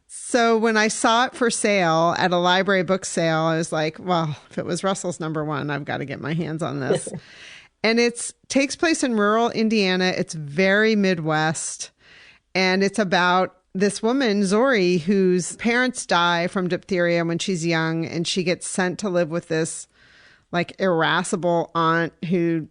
So when I saw it for sale at a library book sale, I was like, well, if it was Russell's number one, I've got to get my hands on this. And it takes place in rural Indiana. It's very Midwest. And it's about this woman, Zori, whose parents die from diphtheria when she's young. And she gets sent to live with this like irascible aunt who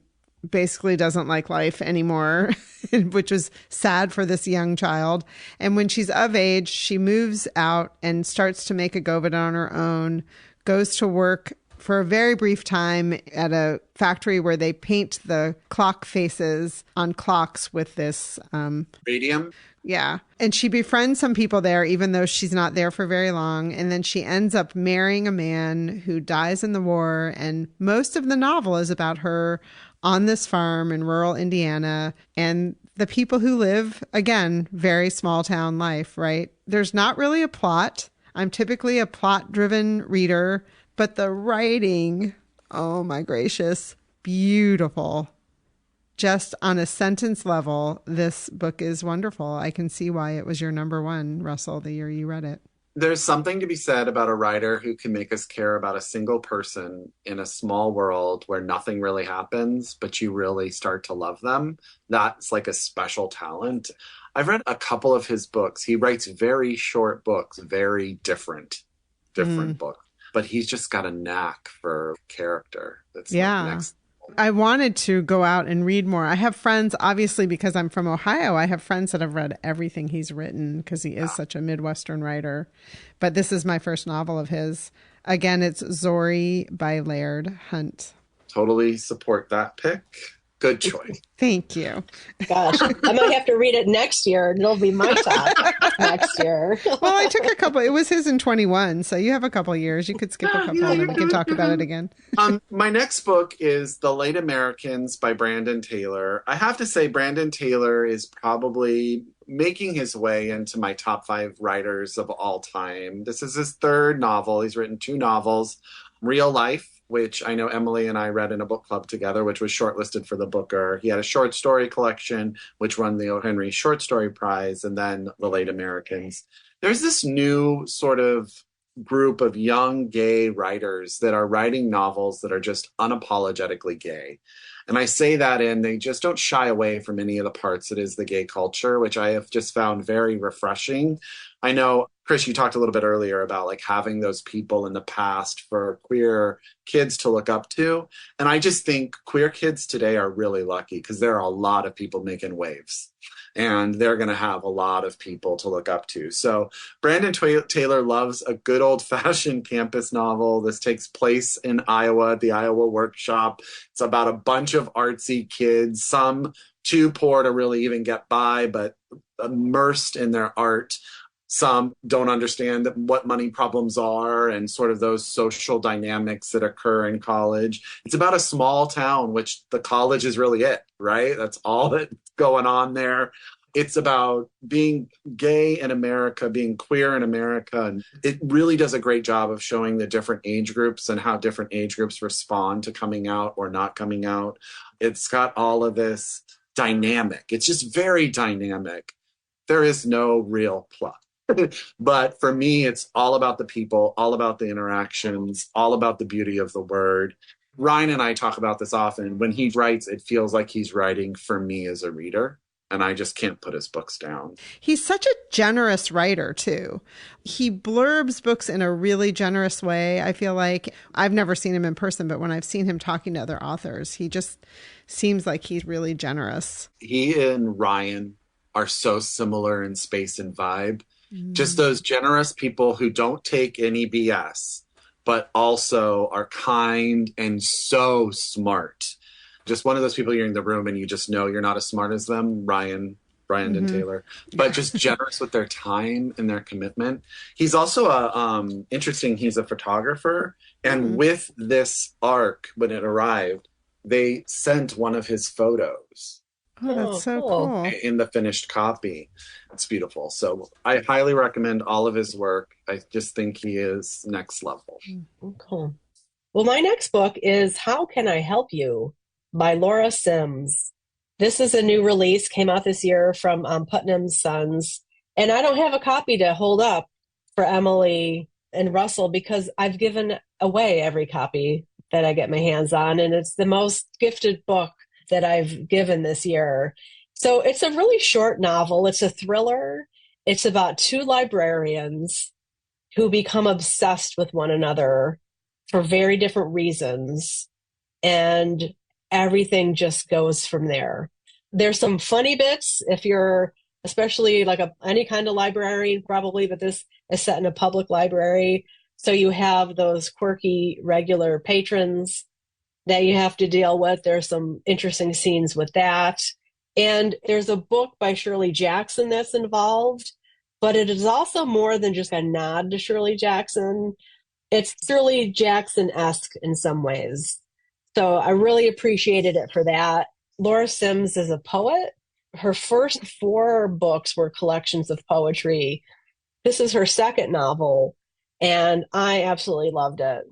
basically doesn't like life anymore, which was sad for this young child. And when she's of age, she moves out and starts to make a go of it on her own, goes to work for a very brief time at a factory where they paint the clock faces on clocks with this radium. Yeah. And she befriends some people there, even though she's not there for very long. And then she ends up marrying a man who dies in the war. And most of the novel is about her on this farm in rural Indiana and the people who live, again, very small town life, right? There's not really a plot. I'm typically a plot-driven reader, but the writing, oh my gracious, beautiful. Just on a sentence level, this book is wonderful. I can see why it was your number one, Russell, the year you read it. There's something to be said about a writer who can make us care about a single person in a small world where nothing really happens, but you really start to love them. That's like a special talent. I've read a couple of his books. He writes very short books, very different books, but he's just got a knack for character. That's next. I wanted to go out and read more. I have friends, obviously, because I'm from Ohio, I have friends that have read everything he's written because he is such a Midwestern writer. But this is my first novel of his. Again, it's Zori by Laird Hunt. Totally support that pick. Good choice. Thank you. Gosh, I might have to read it next year. It'll be my top next year. Well, I took a couple. It was his in 21, so you have a couple years. You could skip a couple and then we can talk about it again. My next book is The Late Americans by Brandon Taylor. I have to say Brandon Taylor is probably making his way into my top 5 writers of all time. This is his 3rd novel. He's written 2 novels, Real Life, which I know Emily and I read in a book club together, which was shortlisted for the Booker. He had a short story collection, which won the O. Henry Short Story Prize, and then The Late Americans. There's this new sort of group of young gay writers that are writing novels that are just unapologetically gay. And I say that in they just don't shy away from any of the parts that is the gay culture, which I have just found very refreshing. I know, Chris, you talked a little bit earlier about like having those people in the past for queer kids to look up to. And I just think queer kids today are really lucky because there are a lot of people making waves. And they're going to have a lot of people to look up to. So Brandon Taylor loves a good old-fashioned campus novel. This takes place in Iowa at the Iowa Workshop. It's about a bunch of artsy kids, some too poor to really even get by, but immersed in their art. Some don't understand what money problems are and sort of those social dynamics that occur in college. It's about a small town, which the college is really it, right? That's all that's going on there. It's about being gay in America, being queer in America. And it really does a great job of showing the different age groups and how different age groups respond to coming out or not coming out. It's got all of this dynamic. It's just very dynamic. There is no real plot. But for me, it's all about the people, all about the interactions, all about the beauty of the word. Ryan and I talk about this often. When he writes, it feels like he's writing for me as a reader. And I just can't put his books down. He's such a generous writer, too. He blurbs books in a really generous way. I feel like I've never seen him in person, but when I've seen him talking to other authors, he just seems like he's really generous. He and Ryan are so similar in space and vibe. Just those generous people who don't take any BS, but also are kind and so smart. Just one of those people you're in the room and you just know you're not as smart as them, Brandon Taylor, but just generous with their time and their commitment. He's also interesting. He's a photographer. And with this arc, when it arrived, they sent one of his photos. Oh, that's so cool. In the finished copy. It's beautiful. So I highly recommend all of his work. I just think he is next level. Cool. Well, my next book is How Can I Help You by Laura Sims. This is a new release, came out this year from Putnam's Sons. And I don't have a copy to hold up for Emily and Russell because I've given away every copy that I get my hands on. And it's the most gifted book that I've given this year. So it's a really short novel. It's a thriller. It's about 2 librarians who become obsessed with one another for very different reasons. And everything just goes from there. There's some funny bits if you're especially like any kind of librarian probably, but this is set in a public library. So you have those quirky regular patrons that you have to deal with. There's some interesting scenes with that. And there's a book by Shirley Jackson that's involved, but it is also more than just a nod to Shirley Jackson. It's Shirley Jackson-esque in some ways. So I really appreciated it for that. Laura Sims is a poet. Her first 4 books were collections of poetry. This is her second novel, and I absolutely loved it.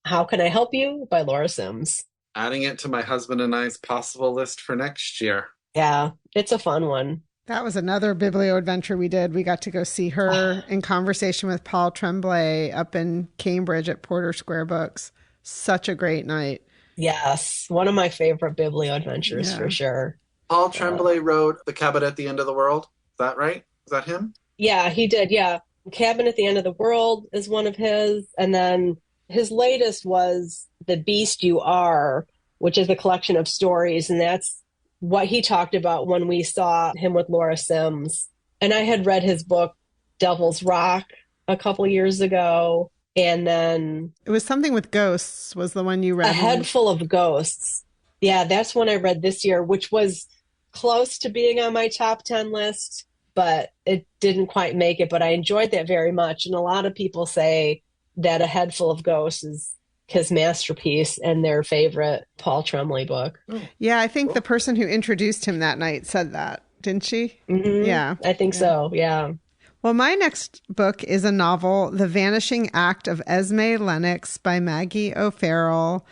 How Can I Help You by Laura Sims. Adding it to my husband and I's possible list for next year. Yeah, it's a fun one. That was another Biblio adventure we did. We got to go see her in conversation with Paul Tremblay up in Cambridge at Porter Square Books. Such a great night. Yes, one of my favorite Biblio adventures for sure. Paul Tremblay wrote The Cabin at the End of the World. Is that right? Is that him? Yeah, he did. Yeah. Cabin at the End of the World is one of his. And then his latest was The Beast You Are, which is a collection of stories. And that's what he talked about when we saw him with Laura Sims. And I had read his book, Devil's Rock, a couple years ago. And then It was something with ghosts was the one you read. A Head Full of Ghosts. Yeah, that's one I read this year, which was close to being on my top 10 list, but it didn't quite make it. But I enjoyed that very much. And a lot of people say that A Head Full of Ghosts is his masterpiece and their favorite Paul Tremblay book. Yeah, I think the person who introduced him that night said that, didn't she? Mm-hmm. Yeah. I think so, yeah. Well, my next book is a novel, The Vanishing Act of Esme Lennox by Maggie O'Farrell.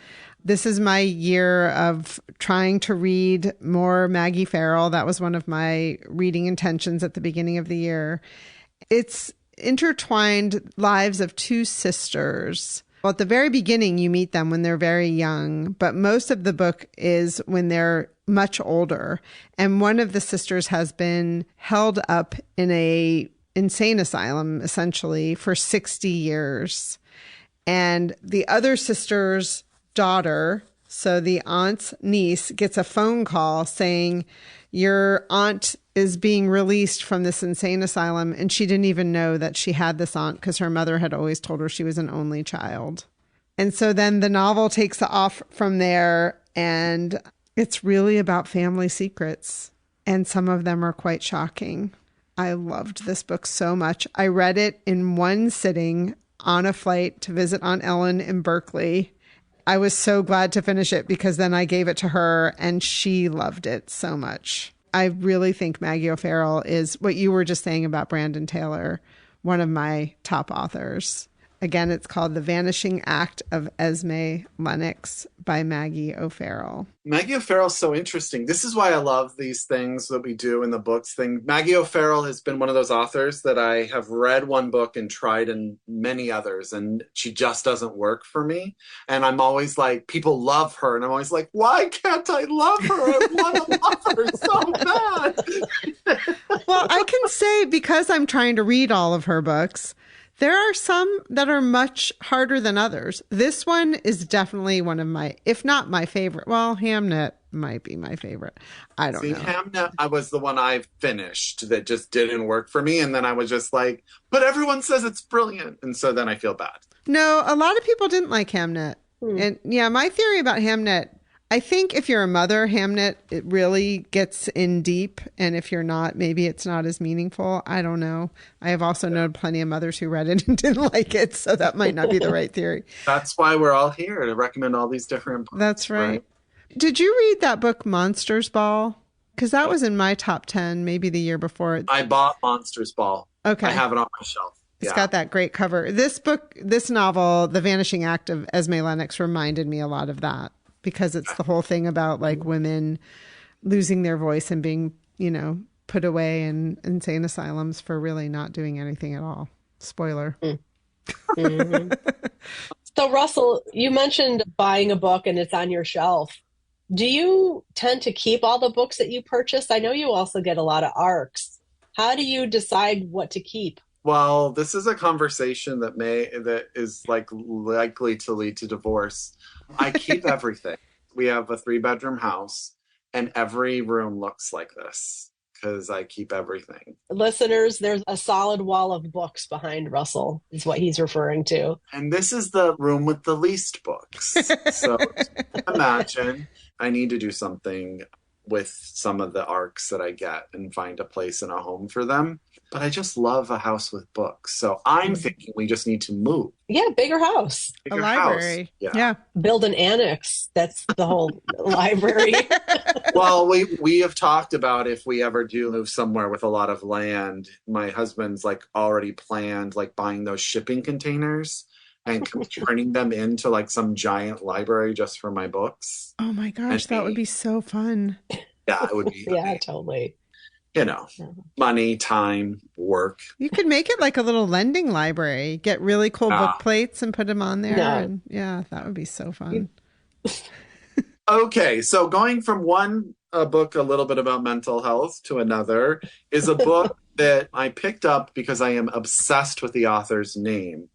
This is my year of trying to read more Maggie Farrell. That was one of my reading intentions at the beginning of the year. It's intertwined lives of two sisters. Well, at the very beginning, you meet them when they're very young, but most of the book is when they're much older. And one of the sisters has been held up in a insane asylum, essentially, for 60 years. And the other sister's daughter, so the aunt's niece, gets a phone call saying, your aunt is being released from this insane asylum. And she didn't even know that she had this aunt because her mother had always told her she was an only child. And so then the novel takes off from there, and it's really about family secrets. And some of them are quite shocking. I loved this book so much. I read it in one sitting on a flight to visit Aunt Ellen in Berkeley. I was so glad to finish it because then I gave it to her and she loved it so much. I really think Maggie O'Farrell is, what you were just saying about Brandon Taylor, one of my top authors. Again, it's called The Vanishing Act of Esme Lennox by Maggie O'Farrell. Maggie O'Farrell's so interesting. This is why I love these things that we do in the books thing. Maggie O'Farrell has been one of those authors that I have read one book and tried in many others, and she just doesn't work for me. And I'm always like, people love her, and I'm always like, why can't I love her? I want to love her so bad. Well, I can say, because I'm trying to read all of her books, there are some that are much harder than others. This one is definitely one of my, if not my favorite. Well, Hamnet might be my favorite. I don't know. Hamnet, I was the one I finished that just didn't work for me. And then I was just like, but everyone says it's brilliant. And so then I feel bad. No, a lot of people didn't like Hamnet. And yeah, my theory about Hamnet, I think if you're a mother, Hamnet, it really gets in deep. And if you're not, maybe it's not as meaningful. I don't know. I have also known plenty of mothers who read it and didn't like it. So that might not be the right theory. That's why we're all here, to recommend all these different books. That's right. Did you read that book, Monsters Ball? Because that was in my top 10, maybe the year before. I bought Monsters Ball. Okay. I have it on my shelf. It's got that great cover. This book, this novel, The Vanishing Act of Esme Lennox, reminded me a lot of that. Because it's the whole thing about like women losing their voice and being, put away in insane asylums for really not doing anything at all. Spoiler. Mm-hmm. So Russell, you mentioned buying a book and it's on your shelf. Do you tend to keep all the books that you purchase? I know you also get a lot of ARCs. How do you decide what to keep? Well, this is a conversation that is like likely to lead to divorce. I keep everything. We have a 3-bedroom house and every room looks like this because I keep everything. Listeners, there's a solid wall of books behind Russell is what he's referring to. And this is the room with the least books. So imagine I need to do something with some of the ARCs that I get and find a place and a home for them. But I just love a house with books. So I'm thinking we just need to move. Yeah, bigger house. A library. House. Yeah. Build an annex. That's the whole library. Well, we have talked about if we ever do move somewhere with a lot of land, my husband's like already planned like buying those shipping containers and turning them into like some giant library just for my books. Oh my gosh, that would be so fun. Yeah, it would be. Yeah, totally. Money, time, work. You could make it like a little lending library. Get really cool book plates and put them on there. Yeah. And yeah, that would be so fun. Okay, so going from one book a little bit about mental health to another is a book that I picked up because I am obsessed with the author's name.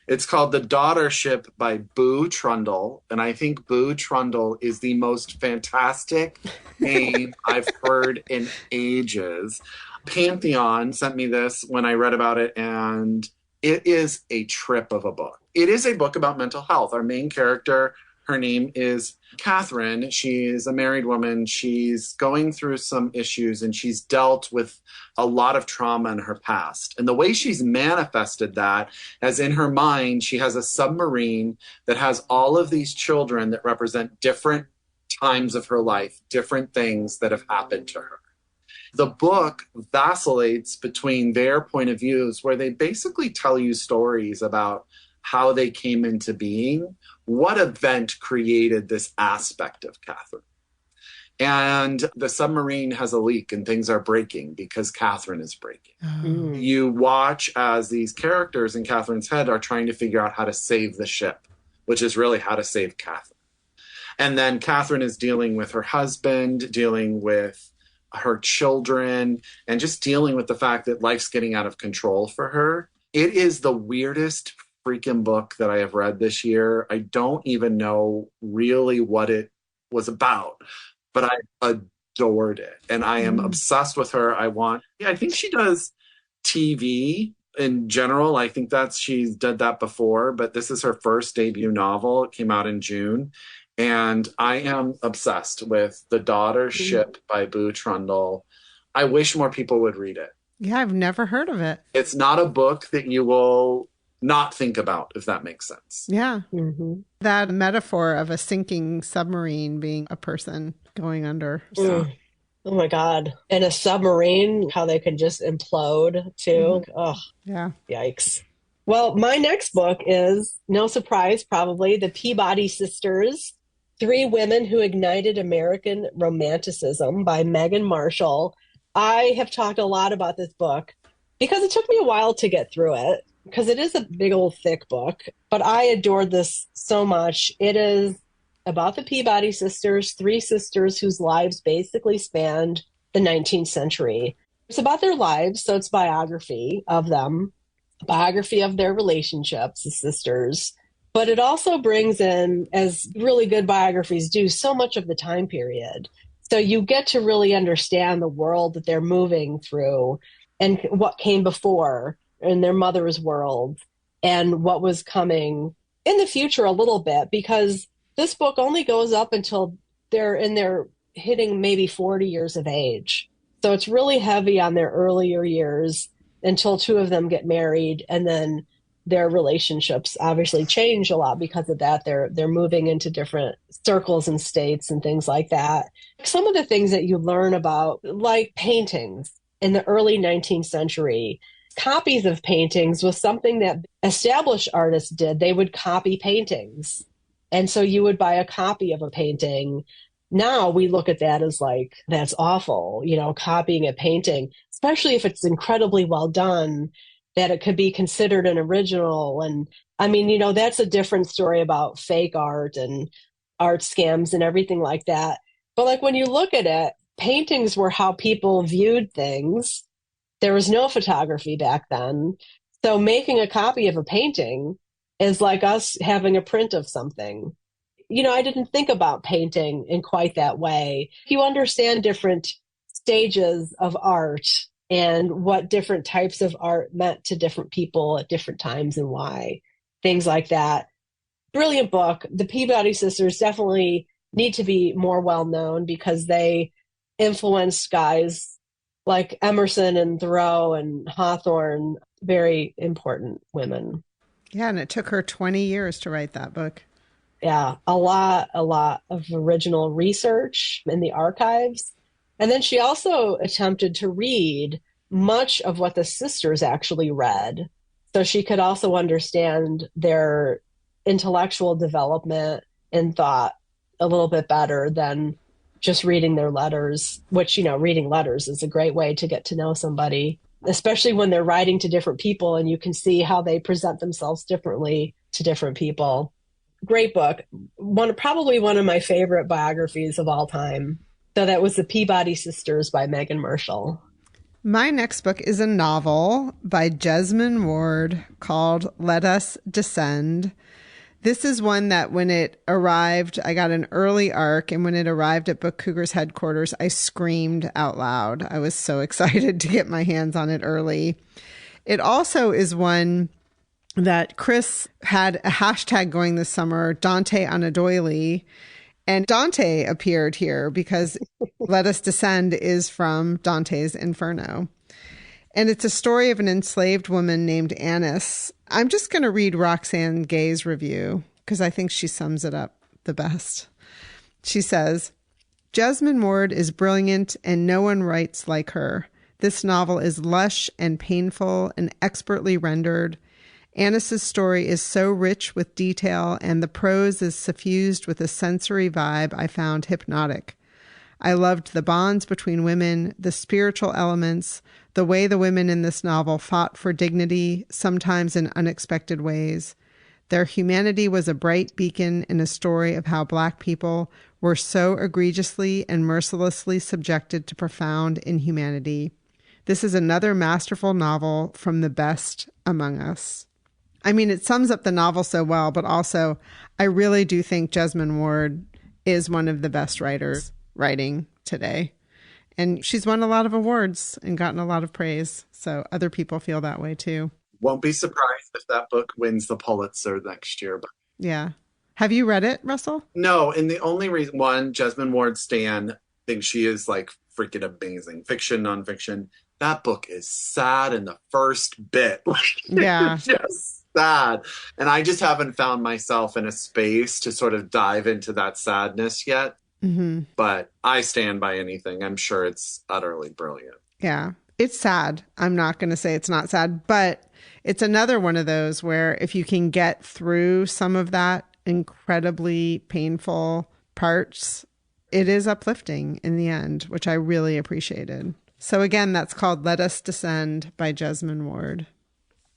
It's called The Daughtership by Boo Trundle. And I think Boo Trundle is the most fantastic name I've heard in ages. Pantheon sent me this when I read about it, and it is a trip of a book. It is a book about mental health. Our main character, her name is Catherine. She's a married woman. She's going through some issues, and she's dealt with a lot of trauma in her past. And the way she's manifested that, as in her mind, she has a submarine that has all of these children that represent different times of her life, different things that have happened to her. The book vacillates between their point of views, where they basically tell you stories about how they came into being, what event created this aspect of Catherine. And the submarine has a leak and things are breaking because Catherine is breaking. Oh. You watch as these characters in Catherine's head are trying to figure out how to save the ship, which is really how to save Catherine. And then Catherine is dealing with her husband, dealing with her children, and just dealing with the fact that life's getting out of control for her. It is the weirdest freaking book that I have read this year. I don't even know really what it was about, but I adored it. And I am obsessed with her. I think she does TV in general. I think she's done that before, but this is her first debut novel. It came out in June. And I am obsessed with The Daughtership by Boo Trundle. I wish more people would read it. Yeah, I've never heard of it. It's not a book that you will not think about, if that makes sense. Yeah. Mm-hmm. That metaphor of a sinking submarine being a person going under. So. Oh my God. And a submarine, how they can just implode too. Oh, yeah. Yikes. Well, my next book is, no surprise, probably, The Peabody Sisters, 3 Women Who Ignited American Romanticism by Megan Marshall. I have talked a lot about this book because it took me a while to get through it, because it is a big old thick book, but I adored this so much. It is about the Peabody sisters, 3 sisters whose lives basically spanned the 19th century. It's about their lives, so it's biography of them, biography of their relationships, the sisters. But it also brings in, as really good biographies do, so much of the time period. So you get to really understand the world that they're moving through and what came before in their mother's world and what was coming in the future a little bit, because this book only goes up until they're hitting maybe 40 years of age. So it's really heavy on their earlier years until 2 of them get married, and then their relationships obviously change a lot because of that. They're moving into different circles and states and things like that. Some of the things that you learn about, like paintings in the early 19th century, copies of paintings was something that established artists did. They would copy paintings. And so you would buy a copy of a painting. Now we look at that as like, that's awful, copying a painting, especially if it's incredibly well done, that it could be considered an original. And I mean, that's a different story about fake art and art scams and everything like that. But like when you look at it, paintings were how people viewed things. There was no photography back then. So making a copy of a painting is like us having a print of something. I didn't think about painting in quite that way. You understand different stages of art and what different types of art meant to different people at different times and why, things like that. Brilliant book. The Peabody sisters definitely need to be more well known because they influenced guys like Emerson and Thoreau and Hawthorne, very important women. Yeah, and it took her 20 years to write that book. Yeah, a lot of original research in the archives. And then she also attempted to read much of what the sisters actually read, so she could also understand their intellectual development and thought a little bit better than just reading their letters, which, reading letters is a great way to get to know somebody, especially when they're writing to different people and you can see how they present themselves differently to different people. Great book. Probably one of my favorite biographies of all time. So that was The Peabody Sisters by Megan Marshall. My next book is a novel by Jesmyn Ward called Let Us Descend. This is one that when it arrived, I got an early arc, and when it arrived at Book Cougars headquarters, I screamed out loud. I was so excited to get my hands on it early. It also is one that Chris had a hashtag going this summer, Dante Anadoili, and Dante appeared here because Let Us Descend is from Dante's Inferno. And it's a story of an enslaved woman named Annis. I'm just going to read Roxane Gay's review because I think she sums it up the best. She says, Jesmyn Ward is brilliant and no one writes like her. This novel is lush and painful and expertly rendered. Annis's story is so rich with detail and the prose is suffused with a sensory vibe I found hypnotic. I loved the bonds between women, the spiritual elements, the way the women in this novel fought for dignity, sometimes in unexpected ways. Their humanity was a bright beacon in a story of how Black people were so egregiously and mercilessly subjected to profound inhumanity. This is another masterful novel from the best among us. I mean, it sums up the novel so well, but also I really do think Jesmyn Ward is one of the best writers writing today. And she's won a lot of awards and gotten a lot of praise. So other people feel that way too. Won't be surprised if that book wins the Pulitzer next year. But yeah. Have you read it, Russell? no, and the only reason, one, Jesmyn Ward Stan thinks she is like freaking amazing. Fiction, nonfiction. That book is sad in the first bit. Yeah. Just sad. And I just haven't found myself in a space to sort of dive into that sadness yet. Mm-hmm. But I stand by anything. I'm sure it's utterly brilliant. Yeah. It's sad. I'm not going to say it's not sad, but it's another one of those where if you can get through some of that incredibly painful parts, it is uplifting in the end, which I really appreciated. So again, that's called Let Us Descend by Jesmyn Ward.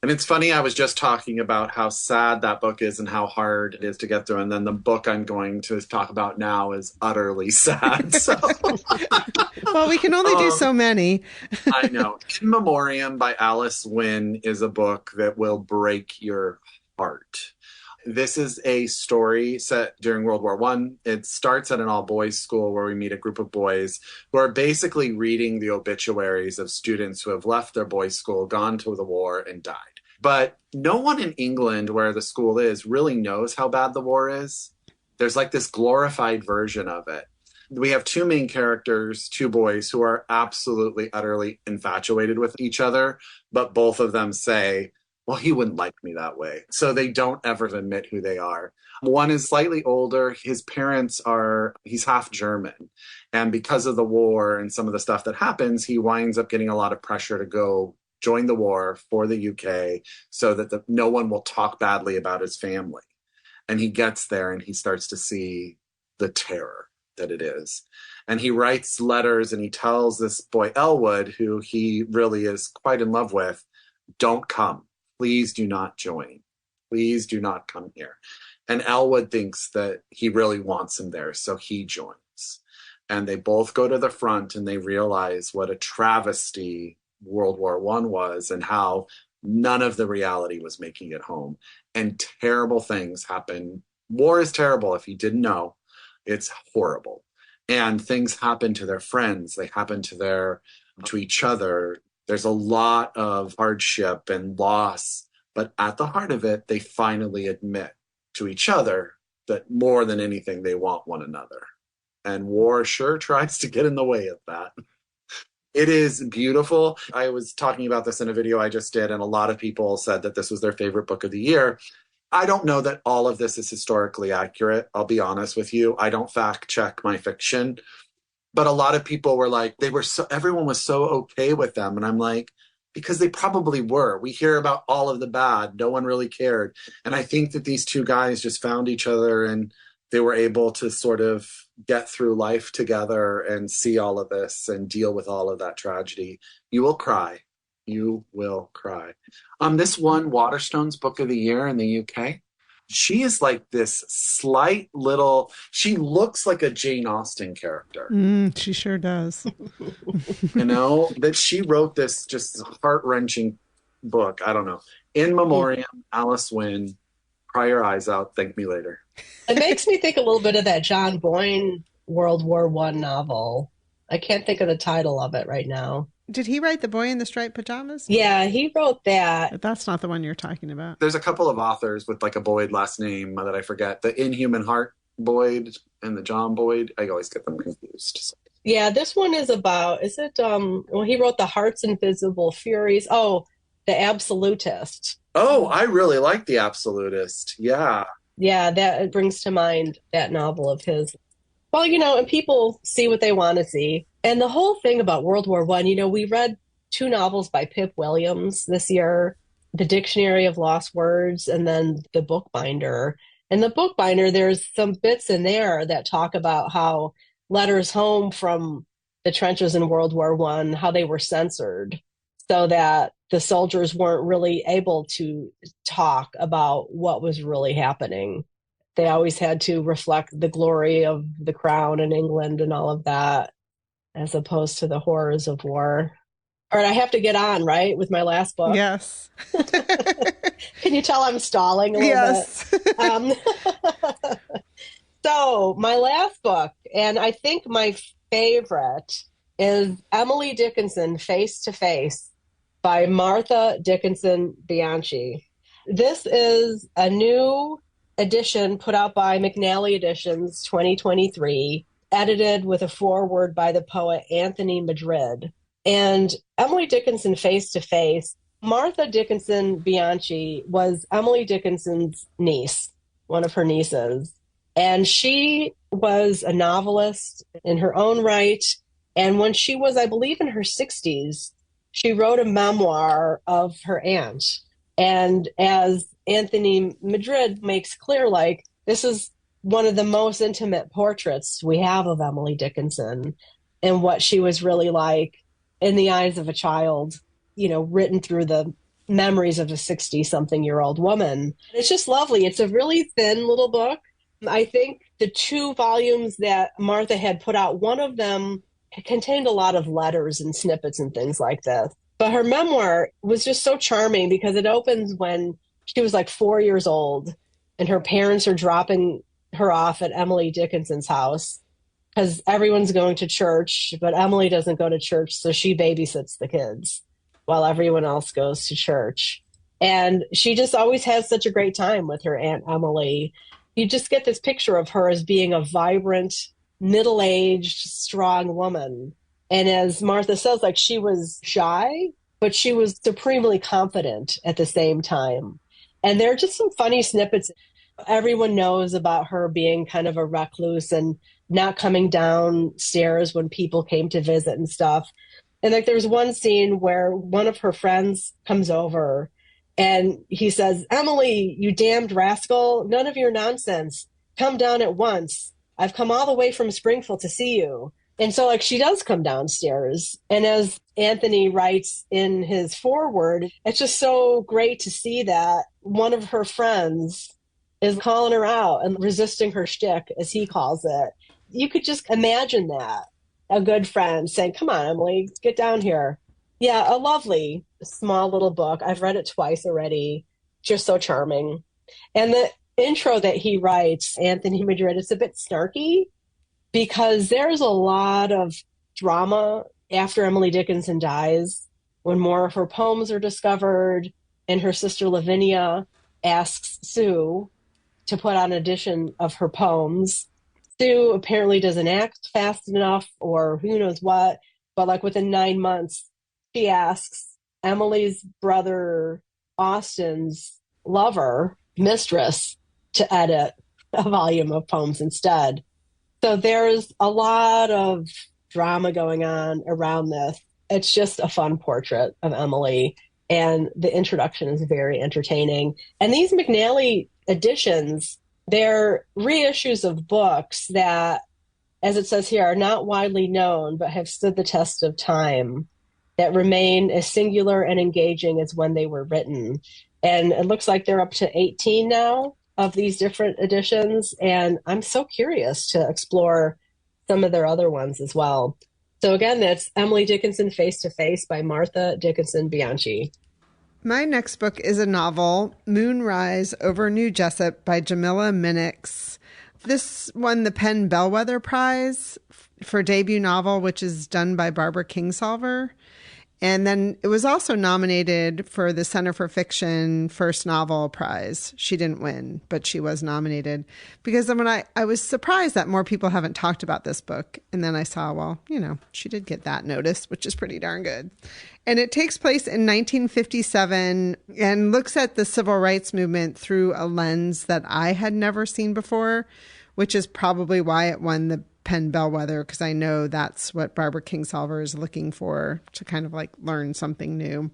And it's funny, I was just talking about how sad that book is and how hard it is to get through. And then the book I'm going to talk about now is utterly sad. So. Well, we can only do so many. I know. In Memoriam by Alice Wynne is a book that will break your heart. This is a story set during World War I. It starts at an all-boys school where we meet a group of boys who are basically reading the obituaries of students who have left their boys' school, gone to the war, and died. But no one in England, where the school is, really knows how bad the war is. There's like this glorified version of it. We have two main characters, two boys who are absolutely, utterly infatuated with each other, but both of them say, well, he wouldn't like me that way. So they don't ever admit who they are. One is slightly older. His parents he's half German. And because of the war and some of the stuff that happens, he winds up getting a lot of pressure to go join the war for the UK so that no one will talk badly about his family. And he gets there and he starts to see the terror that it is. And he writes letters and he tells this boy, Elwood, who he really is quite in love with, don't come. Please do not join. Please do not come here. And Elwood thinks that he really wants him there, so he joins. And they both go to the front and they realize what a travesty World War I was and how none of the reality was making it home. And terrible things happen. War is terrible if you didn't know. It's horrible. And things happen to their friends. They happen to each other. There's a lot of hardship and loss, but at the heart of it, they finally admit to each other that more than anything, they want one another. And war sure tries to get in the way of that. It is beautiful. I was talking about this in a video I just did, and a lot of people said that this was their favorite book of the year. I don't know that all of this is historically accurate. I'll be honest with you. I don't fact check my fiction. But a lot of people were like, everyone was so okay with them. And I'm like, because they probably were. We hear about all of the bad. No one really cared. And I think that these two guys just found each other and they were able to sort of get through life together and see all of this and deal with all of that tragedy. You will cry. You will cry. This won Waterstone's Book of the Year in the UK. She is like this slight little, she looks like a Jane Austen character. She sure does. That she wrote this just heart-wrenching book. I don't know. In Memoriam, Alice Wynne, cry your eyes out, thank me later. It makes me think a little bit of that John Boyne World War I novel. I can't think of the title of it right now. Did he write The Boy in the Striped Pajamas? Yeah, he wrote that. But that's not the one you're talking about. There's a couple of authors with like a Boyd last name that I forget. The Inhuman Heart Boyd and the John Boyd. I always get them confused. Yeah, this one is about, is it, well, he wrote The Heart's Invisible Furies. Oh, The Absolutist. Oh, I really like The Absolutist. Yeah. Yeah, that brings to mind that novel of his. Well, and people see what they want to see. And the whole thing about World War I, we read 2 novels by Pip Williams this year, The Dictionary of Lost Words, and then The Bookbinder. And The Bookbinder, there's some bits in there that talk about how letters home from the trenches in World War I, how they were censored so that the soldiers weren't really able to talk about what was really happening. They always had to reflect the glory of the crown in England and all of that, as opposed to the horrors of war. All right, I have to get on, right, with my last book? Yes. Can you tell I'm stalling a little bit? So my last book, and I think my favorite, is Emily Dickinson, Face to Face by Martha Dickinson Bianchi. This is a new edition put out by McNally Editions 2023, edited with a foreword by the poet Anthony Madrid. And Emily Dickinson, Face to Face, Martha Dickinson Bianchi was Emily Dickinson's niece, one of her nieces. And she was a novelist in her own right. And when she was, I believe, in her 60s, she wrote a memoir of her aunt. And as Anthony Madrid makes clear, this is one of the most intimate portraits we have of Emily Dickinson and what she was really like in the eyes of a child, written through the memories of a 60-something-year-old woman. It's just lovely. It's a really thin little book. I think the 2 volumes that Martha had put out, one of them contained a lot of letters and snippets and things like this. But her memoir was just so charming because it opens when she was 4 years old and her parents are dropping her off at Emily Dickinson's house because everyone's going to church, but Emily doesn't go to church, so she babysits the kids while everyone else goes to church. And she just always has such a great time with her Aunt Emily. You just get this picture of her as being a vibrant, middle-aged, strong woman. And as Martha says, she was shy, but she was supremely confident at the same time. And there are just some funny snippets. Everyone knows about her being kind of a recluse and not coming downstairs when people came to visit and stuff. And there's one scene where one of her friends comes over and he says, "Emily, you damned rascal, none of your nonsense. Come down at once. I've come all the way from Springfield to see you." And so she does come downstairs. And as Anthony writes in his foreword, it's just so great to see that one of her friends is calling her out and resisting her shtick, as he calls it. You could just imagine that. A good friend saying, "Come on, Emily, get down here." Yeah, a lovely small little book. I've read it twice already. Just so charming. And the intro that he writes, Anthony Madrid, is a bit snarky because there's a lot of drama after Emily Dickinson dies, when more of her poems are discovered, and her sister Lavinia asks Sue to put out an edition of her poems. Sue apparently doesn't act fast enough, or who knows what, but within 9 months, she asks Emily's brother Austin's lover, mistress, to edit a volume of poems instead. So there's a lot of drama going on around this. It's just a fun portrait of Emily, and the introduction is very entertaining. And these McNally editions, they're reissues of books that, as it says here, are not widely known but have stood the test of time, that remain as singular and engaging as when they were written. And it looks like they're up to 18 now. of these different editions, and I'm so curious to explore some of their other ones as well. So again, that's Emily Dickinson Face to Face by Martha Dickinson Bianchi. My next book is a novel, Moonrise Over New Jessup by Jamila Minix. This won the Penn Bellwether Prize for debut novel, which is done by Barbara Kingsolver. And then it was also nominated for the Center for Fiction First Novel Prize. She didn't win, but she was nominated. Because then when I was surprised that more people haven't talked about this book. And then I saw, well, she did get that notice, which is pretty darn good. And it takes place in 1957 and looks at the civil rights movement through a lens that I had never seen before, which is probably why it won the Penn Bellwether, because I know that's what Barbara Kingsolver is looking for, to kind of like learn something new.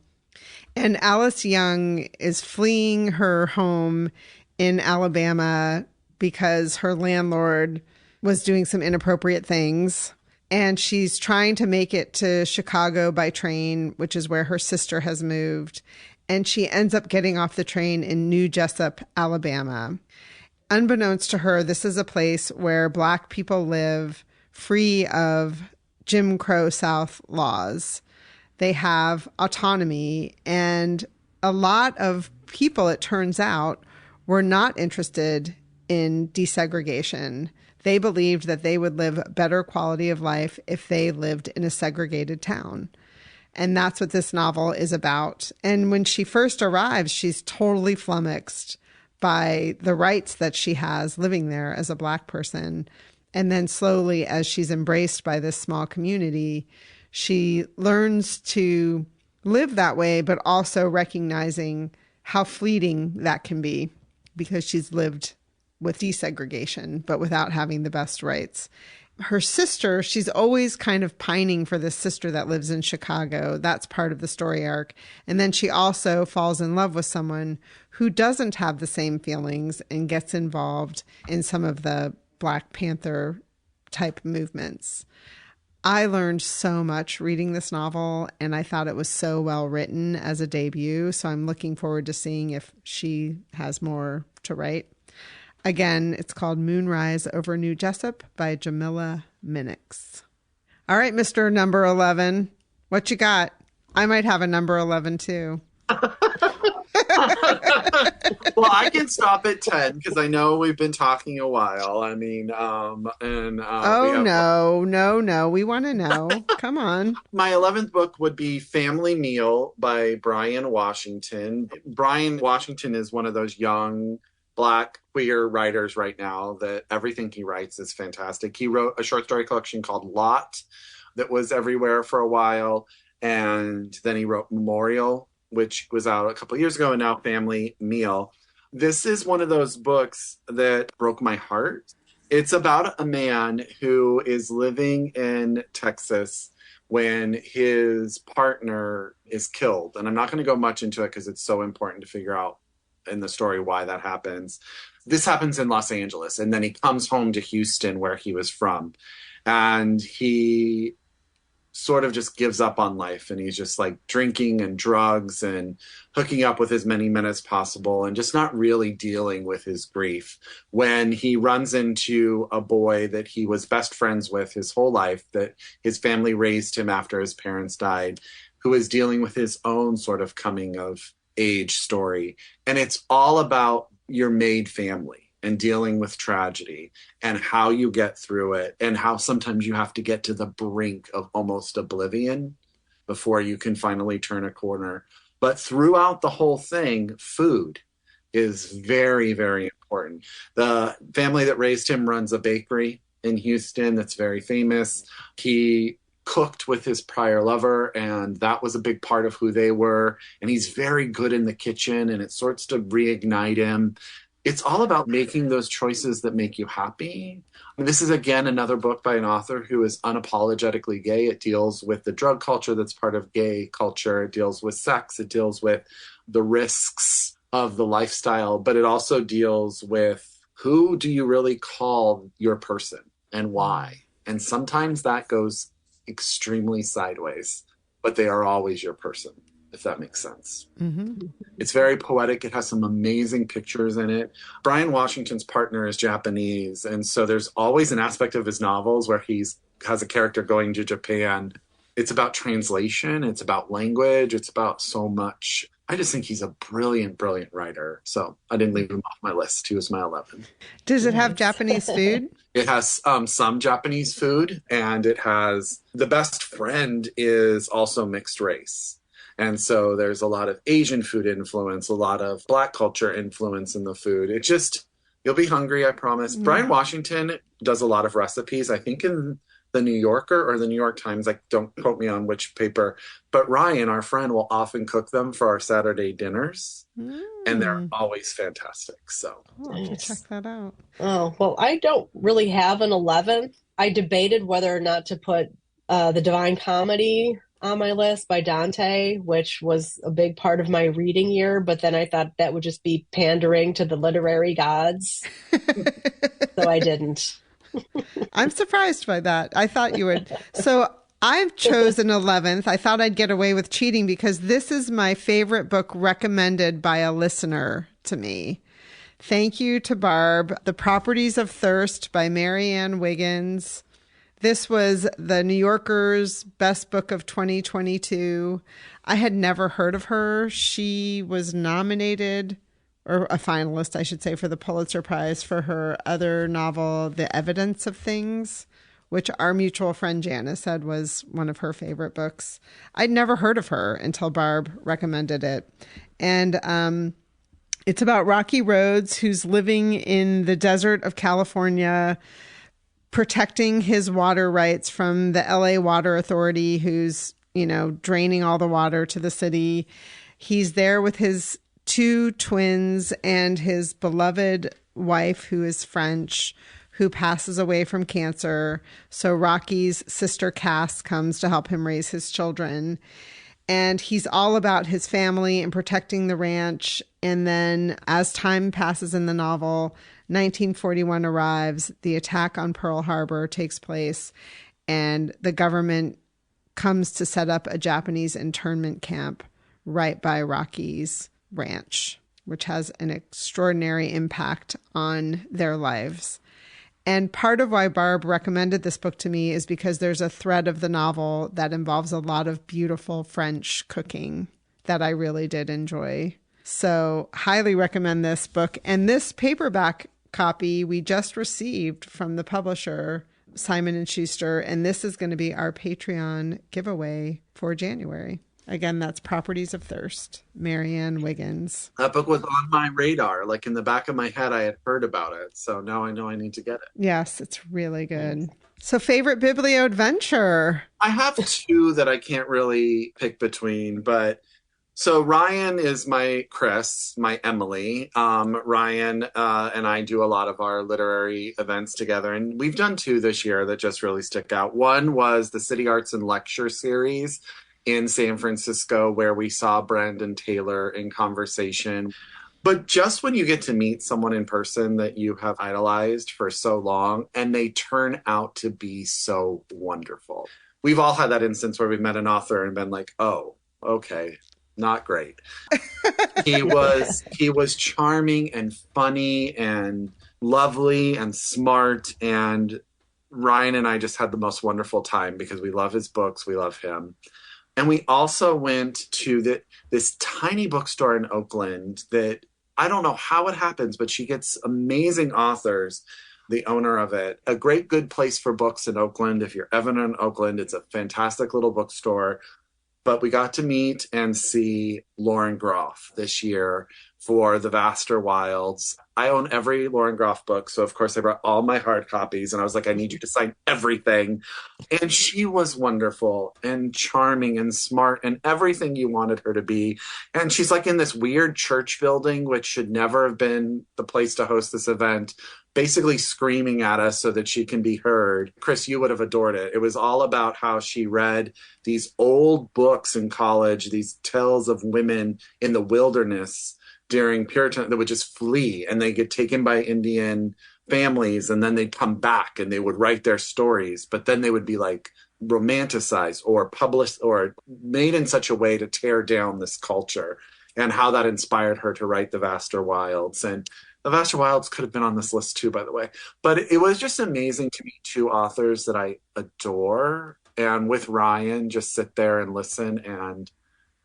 And Alice Young is fleeing her home in Alabama because her landlord was doing some inappropriate things. And she's trying to make it to Chicago by train, which is where her sister has moved. And she ends up getting off the train in New Jessup, Alabama. Unbeknownst to her, this is a place where Black people live free of Jim Crow South laws. They have autonomy, and a lot of people, it turns out, were not interested in desegregation. They believed that they would live a better quality of life if they lived in a segregated town. And that's what this novel is about. And when she first arrives, she's totally flummoxed by the rights that she has living there as a Black person. And then slowly, as she's embraced by this small community, she learns to live that way, but also recognizing how fleeting that can be, because she's lived with desegregation, but without having the best rights. Her sister, she's always kind of pining for this sister that lives in Chicago. That's part of the story arc. And then she also falls in love with someone who doesn't have the same feelings and gets involved in some of the Black Panther type movements. I learned so much reading this novel, and I thought it was so well written as a debut. So I'm looking forward to seeing if she has more to write. Again, it's called Moonrise Over New Jessup by Jamila Minix. All right, Mr. Number 11, what you got? I might have a number 11 too. Well, I can stop at 10 because I know we've been talking a while. I mean, no. We want to know. Come on. My 11th book would be Family Meal by Brian Washington. Brian Washington is one of those young Black queer writers right now that everything he writes is fantastic. He wrote a short story collection called Lot that was everywhere for a while. And then he wrote Memorial, which was out a couple of years ago, and now Family Meal. This is one of those books that broke my heart. It's about a man who is living in Texas when his partner is killed. And I'm not going to go much into it because it's so important to figure out in the story why that happens. This happens in Los Angeles, and then he comes home to Houston, where he was from. And he sort of just gives up on life, and he's just like drinking and drugs and hooking up with as many men as possible and just not really dealing with his grief, when he runs into a boy that he was best friends with his whole life, that his family raised him after his parents died, who is dealing with his own sort of coming of age story. And it's all about your made family and dealing with tragedy and how you get through it, and how sometimes you have to get to the brink of almost oblivion before you can finally turn a corner. But throughout the whole thing, food is very, very important. The family that raised him runs a bakery in Houston that's very famous. He cooked with his prior lover, and that was a big part of who they were. And he's very good in the kitchen, and it starts to reignite him. It's all about making those choices that make you happy. And this is, again, another book by an author who is unapologetically gay. It deals with the drug culture that's part of gay culture. It deals with sex. It deals with the risks of the lifestyle. But it also deals with, who do you really call your person and why? And sometimes that goes extremely sideways, but they are always your person. if that makes sense. Mm-hmm. It's very poetic. It has some amazing pictures in it. Brian Washington's partner is Japanese, and so there's always an aspect of his novels where he's has a character going to Japan. It's about translation, it's about language, it's about so much. I just think he's a brilliant, brilliant writer. So I didn't leave him off my list. He was my 11. Does it have Japanese food? It has some Japanese food, and it has the best friend is also mixed race. And so there's a lot of Asian food influence, a lot of Black culture influence in the food. It just, you'll be hungry, I promise. Brian Washington does a lot of recipes, I think in the New Yorker or the New York Times. Like, don't quote me on which paper. But Ryan, our friend, will often cook them for our Saturday dinners. And they're always fantastic. So I'll have to check that out. Oh, well, I don't really have an 11. I debated whether or not to put The Divine Comedy on my list by Dante, which was a big part of my reading year, but then I thought that would just be pandering to the literary gods. So I didn't. I'm surprised by that. I thought you would. So I've chosen 11th. I thought I'd get away with cheating because this is my favorite book recommended by a listener to me. Thank you to Barb. The Properties of Thirst by Marianne Wiggins. This was the New Yorker's best book of 2022. I had never heard of her. She was nominated, or a finalist, I should say, for the Pulitzer Prize for her other novel, The Evidence of Things, which our mutual friend Janice said was one of her favorite books. I'd never heard of her until Barb recommended it. And it's about Rocky Rhodes, who's living in the desert of California, protecting his water rights from the LA Water Authority, who's, draining all the water to the city. He's there with his 2 twins and his beloved wife, who is French, who passes away from cancer. So Rocky's sister Cass comes to help him raise his children. And he's all about his family and protecting the ranch. And then as time passes in the novel, 1941 arrives, the attack on Pearl Harbor takes place, and the government comes to set up a Japanese internment camp right by Rocky's ranch, which has an extraordinary impact on their lives. And part of why Barb recommended this book to me is because there's a thread of the novel that involves a lot of beautiful French cooking that I really did enjoy. So highly recommend this book. And this paperback copy we just received from the publisher, Simon & Schuster, and this is going to be our Patreon giveaway for January. Again, that's Properties of Thirst, Marianne Wiggins. that book was on my radar. Like in the back of my head, I had heard about it. So now I know I need to get it. Yes, it's really good. So favorite Biblio Adventure? I have 2 that I can't really pick between, but so Ryan is my Chris, my Emily. Ryan and I do a lot of our literary events together, and we've done 2 this year that just really stick out. One was the City Arts and Lecture series in San Francisco, where we saw Brandon Taylor in conversation. But just when you get to meet someone in person that you have idolized for so long, and they turn out to be so wonderful. We've all had that instance where we've met an author and been like, oh, okay, not great. He was charming and funny and lovely and smart, and Ryan and I just had the most wonderful time because we love his books, we love him. And we also went to this tiny bookstore in Oakland that I don't know how it happens, but she gets amazing authors, the owner of it. A great, good place for books in Oakland. If you're ever in Oakland, it's a fantastic little bookstore. But we got to meet and see Lauren Groff this year for The Vaster Wilds. I own every Lauren Groff book, so of course I brought all my hard copies, and I was like, I need you to sign everything. And she was wonderful and charming and smart and everything you wanted her to be. And she's like in this weird church building, which should never have been the place to host this event, basically screaming at us so that she can be heard. Chris, you would have adored it. It was all about how she read these old books in college, these tales of women in the wilderness during Puritan that would just flee, and they get taken by Indian families, and then they'd come back and they would write their stories, but then they would be like romanticized or published or made in such a way to tear down this culture, and how that inspired her to write The Vaster Wilds. And The Vaster Wilds could have been on this list too, by the way. But it was just amazing to meet two authors that I adore, and with Ryan, just sit there and listen and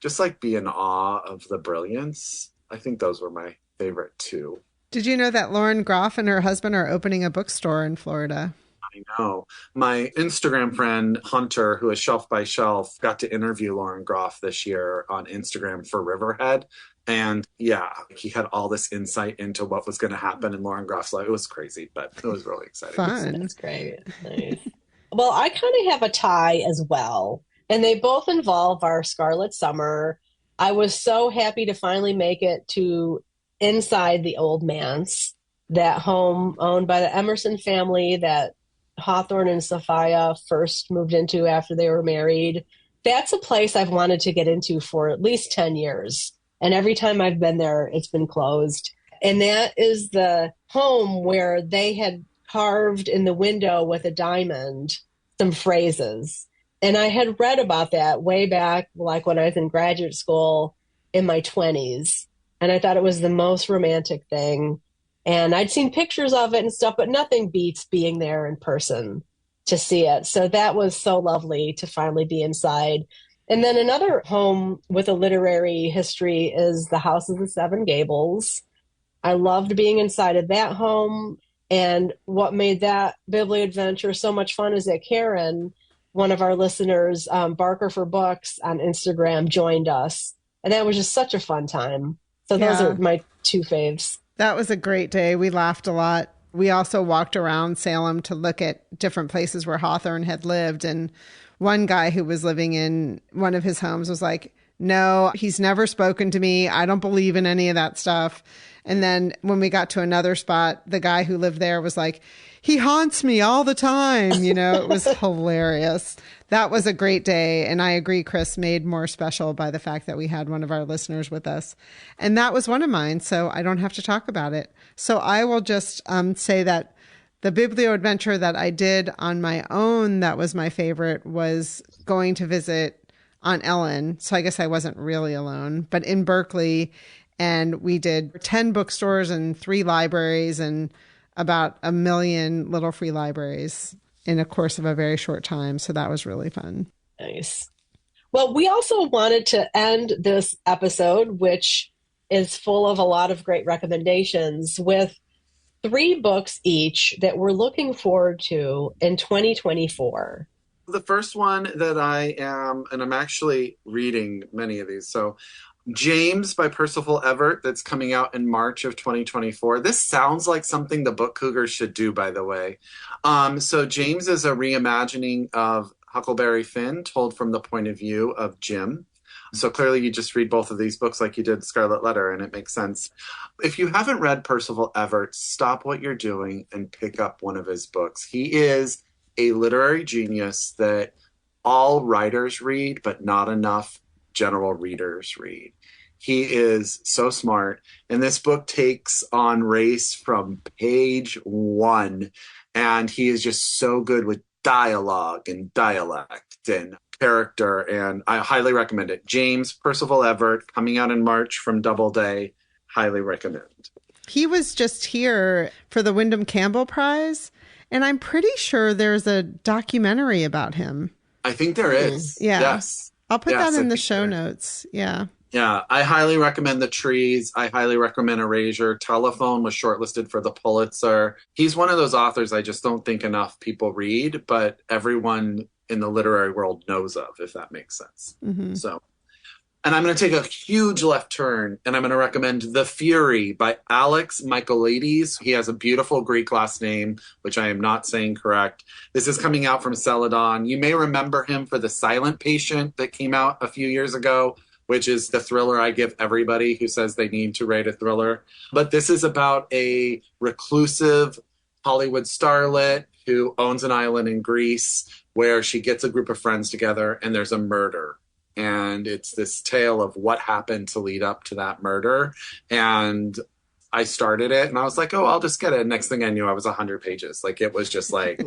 just like be in awe of the brilliance. I think those were my favorite two. Did you know that Lauren Groff and her husband are opening a bookstore in Florida? I know. My Instagram friend, Hunter, who is Shelf by Shelf, got to interview Lauren Groff this year on Instagram for Riverhead. And yeah, he had all this insight into what was going to happen in Lauren Groff's life. It was crazy, but it was really exciting. Fun. That's great. Nice. Well, I kind of have a tie as well, and they both involve our Scarlet Summer. I was so happy to finally make it to Inside the Old Manse, that home owned by the Emerson family that Hawthorne and Sophia first moved into after they were married. That's a place I've wanted to get into for at least 10 years. And every time I've been there, it's been closed. And that is the home where they had carved in the window with a diamond some phrases. And I had read about that way back, like when I was in graduate school in my 20s. And I thought it was the most romantic thing. And I'd seen pictures of it and stuff, but nothing beats being there in person to see it. So that was so lovely to finally be inside. And then another home with a literary history is the House of the Seven Gables. I loved being inside of that home. And what made that Biblio Adventure so much fun is that Karen, one of our listeners, Barker for Books on Instagram, joined us. And that was just such a fun time. So those are my two faves. That was a great day. We laughed a lot. We also walked around Salem to look at different places where Hawthorne had lived. And one guy who was living in one of his homes was like, no, he's never spoken to me. I don't believe in any of that stuff. And then when we got to another spot, the guy who lived there was like, he haunts me all the time. You know, it was hilarious. That was a great day. And I agree, Chris, made more special by the fact that we had one of our listeners with us. And that was one of mine, so I don't have to talk about it. So I will just say that the Biblio Adventure that I did on my own that was my favorite was going to visit Aunt Ellen. So I guess I wasn't really alone, but in Berkeley. And we did 10 bookstores and 3 libraries and about 1 million little free libraries in a course of a very short time. So that was really fun. Nice. Well, we also wanted to end this episode, which is full of a lot of great recommendations, with 3 books each that we're looking forward to in 2024. The first one that I am, and I'm actually reading many of these. So James by Percival Everett, that's coming out in March of 2024. This sounds like something the Book Cougars should do, by the way. So James is a reimagining of Huckleberry Finn, told from the point of view of Jim. So clearly you just read both of these books like you did Scarlet Letter, and it makes sense. If you haven't read Percival Everett, stop what you're doing and pick up one of his books. He is a literary genius that all writers read, but not enough general readers read. He is so smart. And this book takes on race from page 1. And he is just so good with dialogue and dialect and character. And I highly recommend it. James Percival Everett, coming out in March from Doubleday. Highly recommend. He was just here for the Wyndham Campbell Prize. And I'm pretty sure there's a documentary about him. I think there is. Yeah. Yes. I'll put that in the show notes. Yeah. Yeah. I highly recommend The Trees. I highly recommend Erasure. Telephone was shortlisted for the Pulitzer. He's one of those authors I just don't think enough people read, but everyone in the literary world knows of, if that makes sense. Mm-hmm. So, and I'm going to take a huge left turn, and I'm going to recommend The Fury by Alex Michaelides. He has a beautiful Greek last name, which I am not saying correct. This is coming out from Celadon. You may remember him for The Silent Patient that came out a few years ago, which is the thriller I give everybody who says they need to write a thriller. But this is about a reclusive Hollywood starlet who owns an island in Greece where she gets a group of friends together and there's a murder. And it's this tale of what happened to lead up to that murder. And I started it and I was like, oh, I'll just get it. Next thing I knew, I was 100 pages. Like it was just like,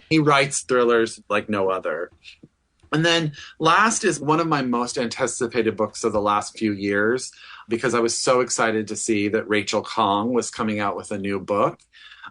he writes thrillers like no other. And then last is one of my most anticipated books of the last few years, because I was so excited to see that Rachel Khong was coming out with a new book.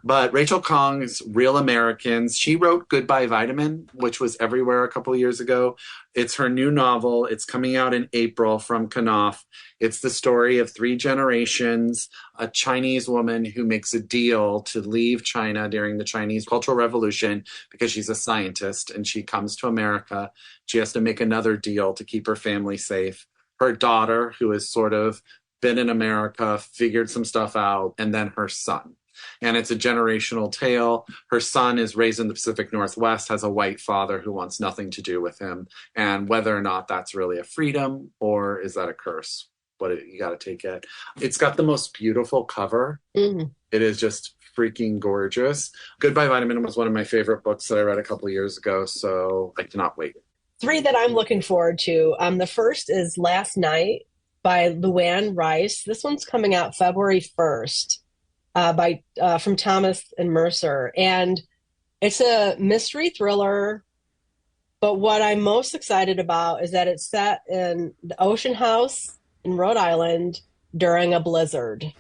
But Rachel Khong's Real Americans, she wrote Goodbye Vitamin, which was everywhere a couple of years ago. It's her new novel. It's coming out in April from Knopf. It's the story of 3 generations, a Chinese woman who makes a deal to leave China during the Chinese Cultural Revolution because she's a scientist, and she comes to America. She has to make another deal to keep her family safe. Her daughter, who has sort of been in America, figured some stuff out, and then her son. And it's a generational tale. Her son is raised in the Pacific Northwest, has a white father who wants nothing to do with him. And whether or not that's really a freedom or is that a curse, you got to take it. It's got the most beautiful cover. Mm-hmm. It is just freaking gorgeous. Goodbye Vitamin was one of my favorite books that I read a couple of years ago, so I cannot wait. 3 that I'm looking forward to. The first is Last Night by Luann Rice. This one's coming out February 1st. From Thomas and Mercer. And it's a mystery thriller. But what I'm most excited about is that it's set in the Ocean House in Rhode Island during a blizzard.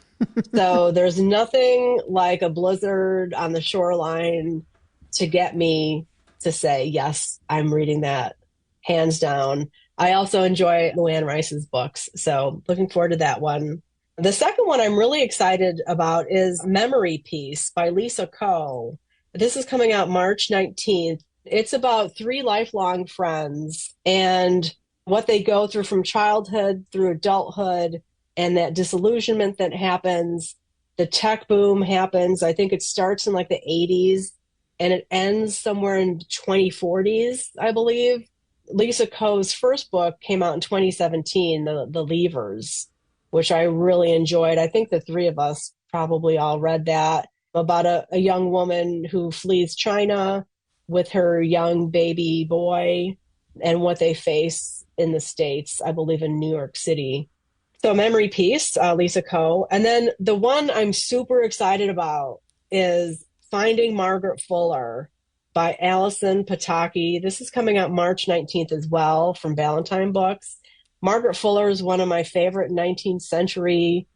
So there's nothing like a blizzard on the shoreline to get me to say, yes, I'm reading that, hands down. I also enjoy Luann Rice's books. So looking forward to that one. The second one I'm really excited about is Memory Piece by Lisa Ko. This is coming out March 19th. It's about 3 lifelong friends and what they go through from childhood through adulthood, and that disillusionment that happens. The tech boom happens. I think it starts in like the 80s and it ends somewhere in the 2040s, I believe. Lisa Ko's first book came out in 2017, The Leavers, which I really enjoyed. I think the 3 of us probably all read that, about a young woman who flees China with her young baby boy and what they face in the States, I believe in New York City. So Memory Piece, Lisa Ko. And then the one I'm super excited about is Finding Margaret Fuller by Alison Pataki. This is coming out March 19th as well from Ballantine Books. Margaret Fuller is one of my favorite 19th century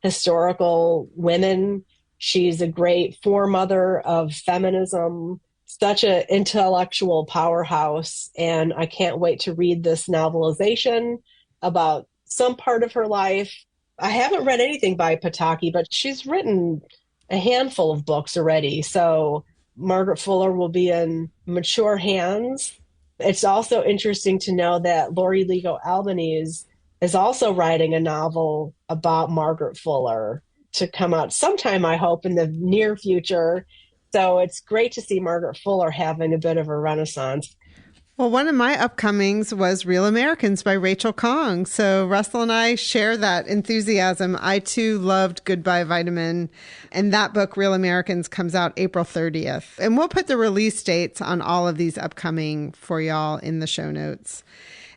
historical women. She's a great foremother of feminism, such an intellectual powerhouse. And I can't wait to read this novelization about some part of her life. I haven't read anything by Pataki, but she's written a handful of books already. So Margaret Fuller will be in mature hands. It's also interesting to know that Lori Lego Albanese is also writing a novel about Margaret Fuller to come out sometime, I hope, in the near future. So it's great to see Margaret Fuller having a bit of a renaissance. Well, one of my upcomings was Real Americans by Rachel Khong. So Russell and I share that enthusiasm. I too loved Goodbye Vitamin. And that book, Real Americans, comes out April 30th. And we'll put the release dates on all of these upcoming for y'all in the show notes.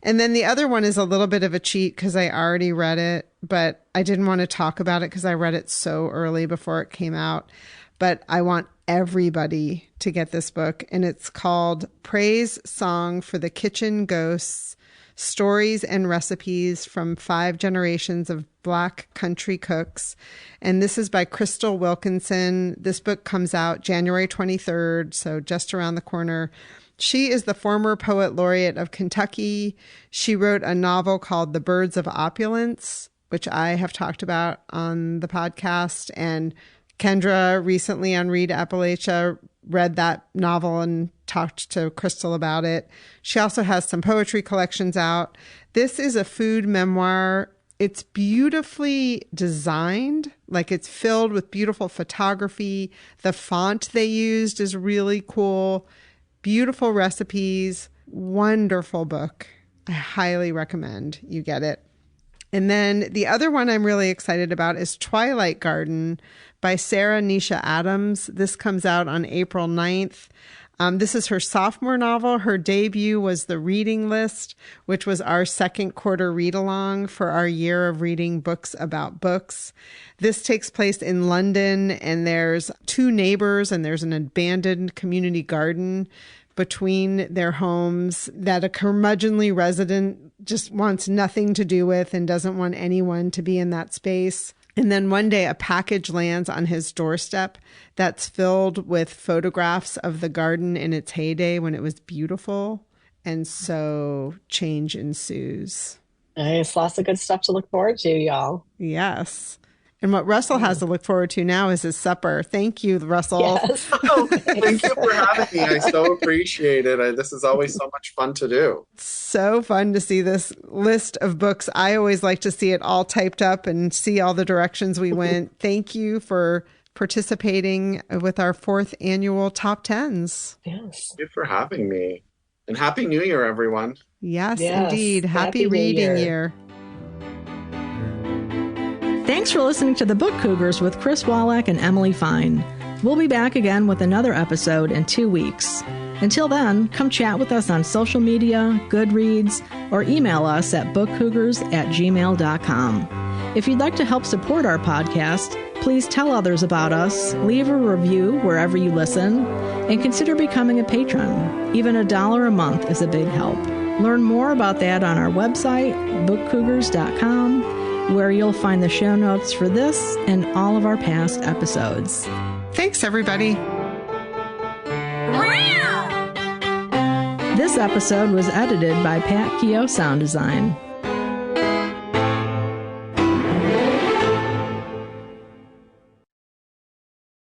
And then the other one is a little bit of a cheat because I already read it, but I didn't want to talk about it because I read it so early before it came out. But I want everybody to get this book, and it's called Praise Song for the Kitchen Ghosts, Stories and Recipes from 5 Generations of Black Country Cooks. And this is by Crystal Wilkinson. This book comes out January 23rd, so just around the corner. She is the former poet laureate of Kentucky. She wrote a novel called The Birds of Opulence, which I have talked about on the podcast, and Kendra recently on Read Appalachia read that novel and talked to Crystal about it. She also has some poetry collections out. This is a food memoir. It's beautifully designed, like it's filled with beautiful photography. The font they used is really cool. Beautiful recipes. Wonderful book. I highly recommend you get it. And then the other one I'm really excited about is Twilight Garden by Sarah Nisha Adams. This comes out on April 9th. This is her sophomore novel. Her debut was The Reading List, which was our second quarter read-along for our year of reading books about books. This takes place in London, and there's two neighbors, and there's an abandoned community garden between their homes that a curmudgeonly resident just wants nothing to do with and doesn't want anyone to be in that space. And then one day a package lands on his doorstep that's filled with photographs of the garden in its heyday when it was beautiful. And so change ensues. Nice. Lots of good stuff to look forward to, y'all. Yes. And what Russell has to look forward to now is his supper. Thank you, Russell. Yes. Oh, thank you for having me. I so appreciate it. This is always so much fun to do. So fun to see this list of books. I always like to see it all typed up and see all the directions we went. Thank you for participating with our 4th annual Top 10s. Yes. Thank you for having me. And Happy New Year, everyone. Yes, indeed. Happy reading year. Thanks for listening to the Book Cougars with Chris Wallach and Emily Fine. We'll be back again with another episode in 2 weeks. Until then, come chat with us on social media, Goodreads, or email us at bookcougars@gmail.com. If you'd like to help support our podcast, please tell others about us, leave a review wherever you listen, and consider becoming a patron. Even $1 a month is a big help. Learn more about that on our website, bookcougars.com, where you'll find the show notes for this and all of our past episodes. Thanks, everybody. This episode was edited by Pat Keogh Sound Design.